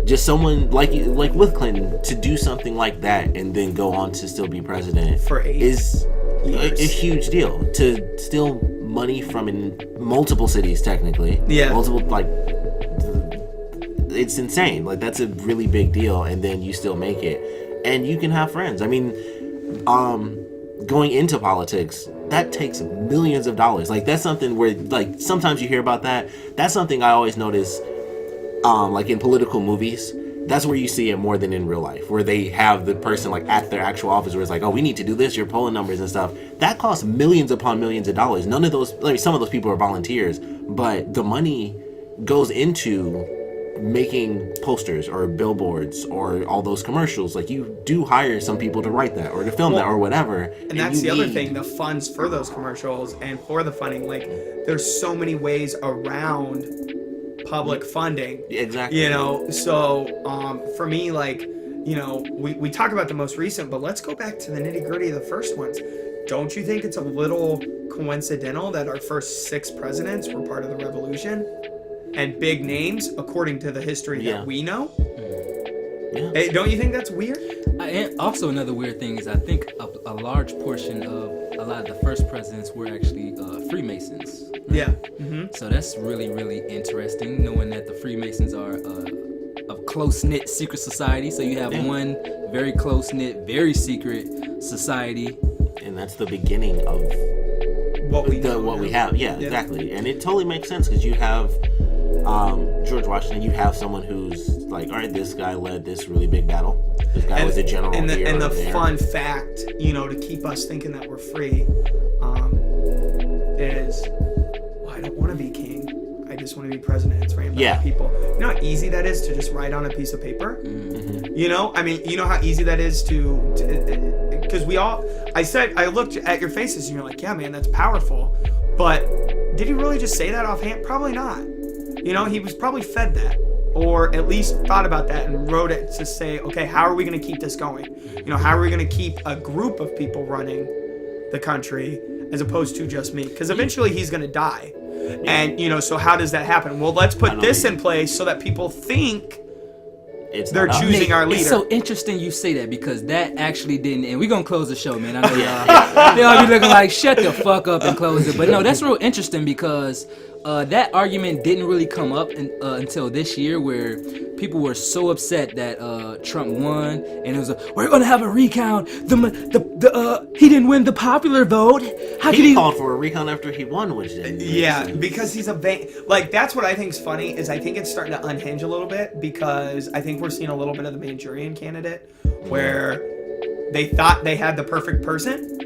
just someone like with Clinton to do something like that and then go on to still be president For 8 is years. a huge deal. To steal money from in multiple cities, technically. Yeah. Multiple, like, it's insane. Like, that's a really big deal, and then you still make it. And you can have friends. I mean, going into politics, that takes millions of dollars. Like, that's something where, like, sometimes you hear about that. That's something I always notice, like, in political movies. That's where you see it more than in real life, where they have the person like at their actual office where it's like, oh, we need to do this, your polling numbers and stuff. That costs millions upon millions of dollars. None of those, I mean, some of those people are volunteers, but the money goes into making posters or billboards or all those commercials. Like, you do hire some people to write that or to film that or whatever. And that's the other thing, the funds for those commercials and for the funding. Like, there's so many ways around public funding. Exactly. You know, so for me, like, you know, we talk about the most recent, but let's go back to the nitty gritty of the first ones. Don't you think it's a little coincidental that our first 6 presidents were part of the revolution? And big names, according to the history that we know? Yeah. Hey, don't you think that's weird? And also another weird thing is I think a large portion of a lot of the first presidents were actually Freemasons. Right? Yeah. Mm-hmm. So that's really, really interesting, knowing that the Freemasons are a close-knit secret society. So you have one very close-knit, very secret society. And that's the beginning of what we have. Yeah, exactly. And it totally makes sense because you have George Washington. You have someone who's like, all right, this guy led this really big battle. This guy was a general. And the fun fact, you know, to keep us thinking that we're free, is, well, I don't want to be king. I just want to be president. It's ran by people. You know how easy that is to just write on a piece of paper? Mm-hmm. You know, I mean, you know how easy that is because I looked at your faces and you're like, yeah, man, that's powerful. But did he really just say that offhand? Probably not. You know, he was probably fed that, or at least thought about that and wrote it to say, okay, how are we going to keep this going? You know, how are we going to keep a group of people running the country as opposed to just me? Because eventually he's going to die. And, you know, so how does that happen? Well, let's put this in place so that people think they're choosing our leader. It's so interesting you say that because that actually didn't, and we're going to close the show, man. I know y'all be looking like, shut the fuck up and close it. But no, that's real interesting because that argument didn't really come up until this year, where people were so upset that Trump won, and it was we're gonna have a recount. He didn't win the popular vote. How could he called for a recount after he won, which didn't because he's like, that's what I think is funny is I think it's starting to unhinge a little bit because I think we're seeing a little bit of the Manchurian Candidate where they thought they had the perfect person,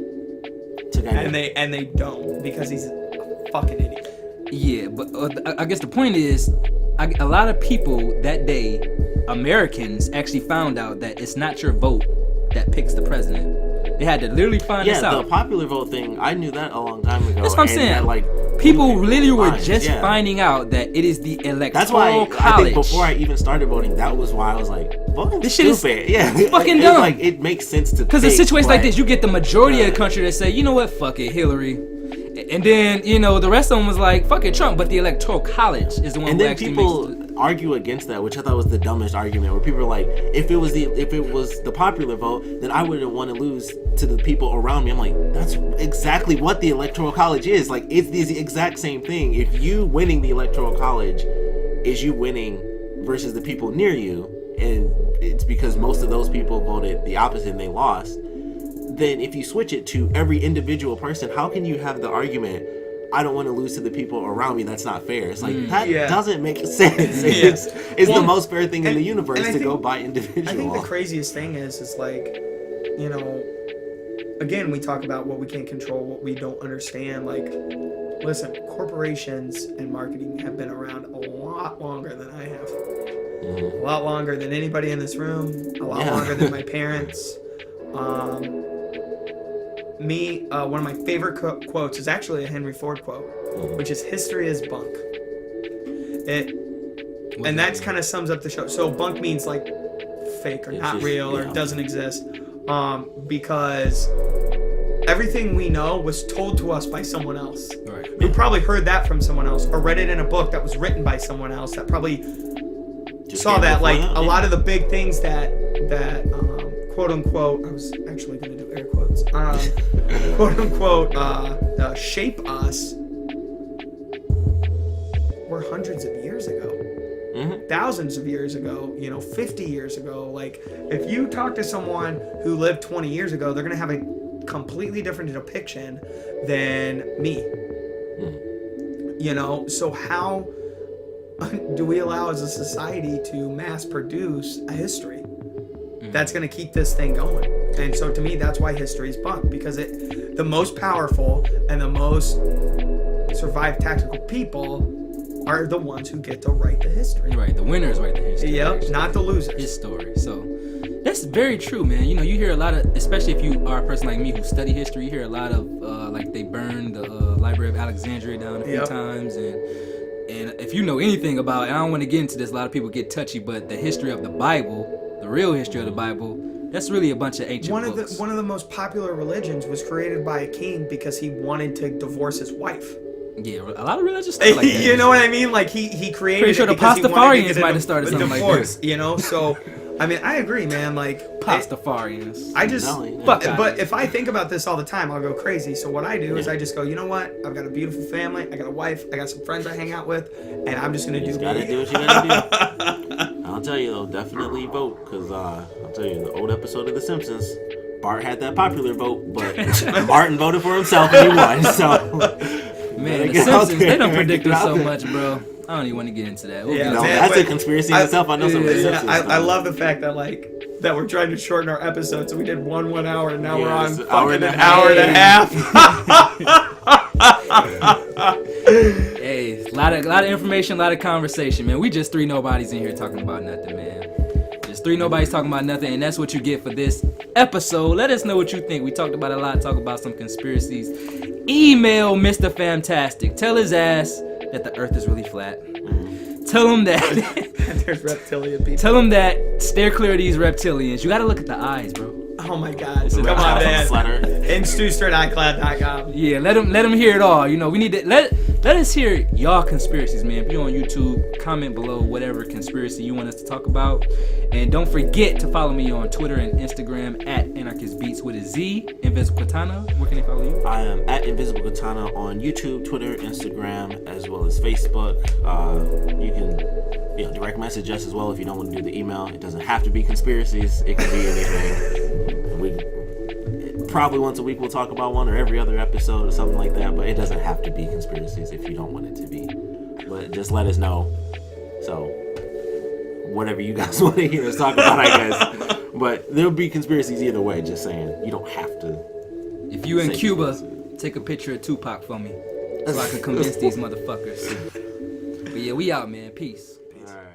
and they don't because he's a fucking idiot. Yeah, but I guess the point is, a lot of people that day, Americans, actually found out that it's not your vote that picks the president. They had to literally find this out. Yeah, the popular vote thing, I knew that a long time ago. That's what I'm saying. That, people literally were just finding out that it is the electoral college. I think before I even started voting, that was why I was like, voting's stupid. It's fucking dumb. Like, it makes sense to because in situations like this, you get the majority of the country that say, you know what, fuck it, Hillary. And then, you know, the rest of them was like, fuck it, Trump. But the electoral college is the one who actually makes it. And then people argue against that, which I thought was the dumbest argument, where people are like, if it was the popular vote, then I wouldn't want to lose to the people around me. I'm like, that's exactly what the electoral college is. Like, it's the exact same thing. If you winning the electoral college is you winning versus the people near you, and it's because most of those people voted the opposite and they lost, then if you switch it to every individual person, how can you have the argument, I don't want to lose to the people around me? That's not fair. It's like, that doesn't make sense. It's the most fair thing in the universe to go by individual. I think the craziest thing is like, you know, again, we talk about what we can't control, what we don't understand. Like, listen, corporations and marketing have been around a lot longer than I have. Mm-hmm. A lot longer than anybody in this room. A lot longer than my parents. One of my favorite quotes is actually a Henry Ford quote, which is "History is bunk." And that's kind of sums up the show. So bunk means like fake or not real or doesn't exist, because everything we know was told to us by someone else. Right. We probably heard that from someone else or read it in a book that was written by someone else that probably saw that. Like a lot of the big things that quote unquote, I was actually going to do air quotes, quote unquote, shape us were hundreds of years ago, thousands of years ago, 50 years ago. Like, if you talk to someone who lived 20 years ago, they're going to have a completely different depiction than me. So how do we allow as a society to mass produce a history that's going to keep this thing going? And so to me, that's why history is bunk, because the most powerful and the most survived tactical people are the ones who get to write the history. Right, the winners write the history. Yep, not the losers. His story. So that's very true, man. You hear a lot of, especially if you are a person like me who study history, you hear a lot of, like they burned the Library of Alexandria down a few times, and And if you know anything about, and I don't want to get into this, a lot of people get touchy, but the history of the Bible, the real history of the Bible, that's really a bunch of ancient books. One of the most popular religions was created by a king because he wanted to divorce his wife. Yeah, a lot of religious stuff like that. You know what I mean? Like he created. Pretty sure it the because he wanted to Pastafarians get might have started a something like divorce, this. You know, so I mean, I agree, man. Like Pastafarians. I just, Fuck but out. if I think about this all the time, I'll go crazy. So what I do is I just go, you know what? I've got a beautiful family. I got a wife. I got some friends I hang out with, and I'm just gonna You do just gotta me. do what you gotta do. I'll tell you though, definitely vote, because I'll tell you, the old episode of The Simpsons, Bart had that popular vote, but Martin voted for himself and he won. So Man, the get out Simpsons, there. they don't predict Get us out so there. much, bro. I don't even want to get into that. We'll Yeah, get no, into man, that. that's a but conspiracy in itself. I know some of the Yeah, Simpsons I stuff. love the fact that that we're trying to shorten our episode, so we did 1 hour, and now we're Yeah, on it's an fucking hour and a an half. hour and a half. Hey, a lot of information, a lot of conversation, man. We just 3 nobodies in here talking about nothing, man. Just 3 nobodies talking about nothing, and that's what you get for this episode. Let us know what you think. We talked about a lot, talk about some conspiracies. Email Mr. Fantastic. Tell his ass that the earth is really flat. Tell him that There's reptilian people. tell him that steer clear of these reptilians. You gotta look at the eyes, bro. Oh my God! It's a Come on, reptile from the man. flat And StuStart@iCloud.com. Yeah, let him hear it all. You know, we need to let us hear y'all conspiracies, man. If you're on YouTube, comment below whatever conspiracy you want us to talk about. And don't forget to follow me on Twitter and Instagram at AnarchistBeats with a Z. Invisiblekatana. Where can they follow you? I am at Invisiblekatana on YouTube, Twitter, Instagram, as well as Facebook. You can direct message us as well if you don't want to do the email. It doesn't have to be conspiracies. It can be anything. Probably once a week we'll talk about one, or every other episode or something like that, but it doesn't have to be conspiracies if you don't want it to be. But just let us know. So whatever you guys want to hear us talk about, I guess. But there'll be conspiracies either way, just saying. You don't have to. If you in Say Cuba, conspiracy. take a picture of Tupac for me so I can convince these motherfuckers. But yeah, we out, man. Peace. All right.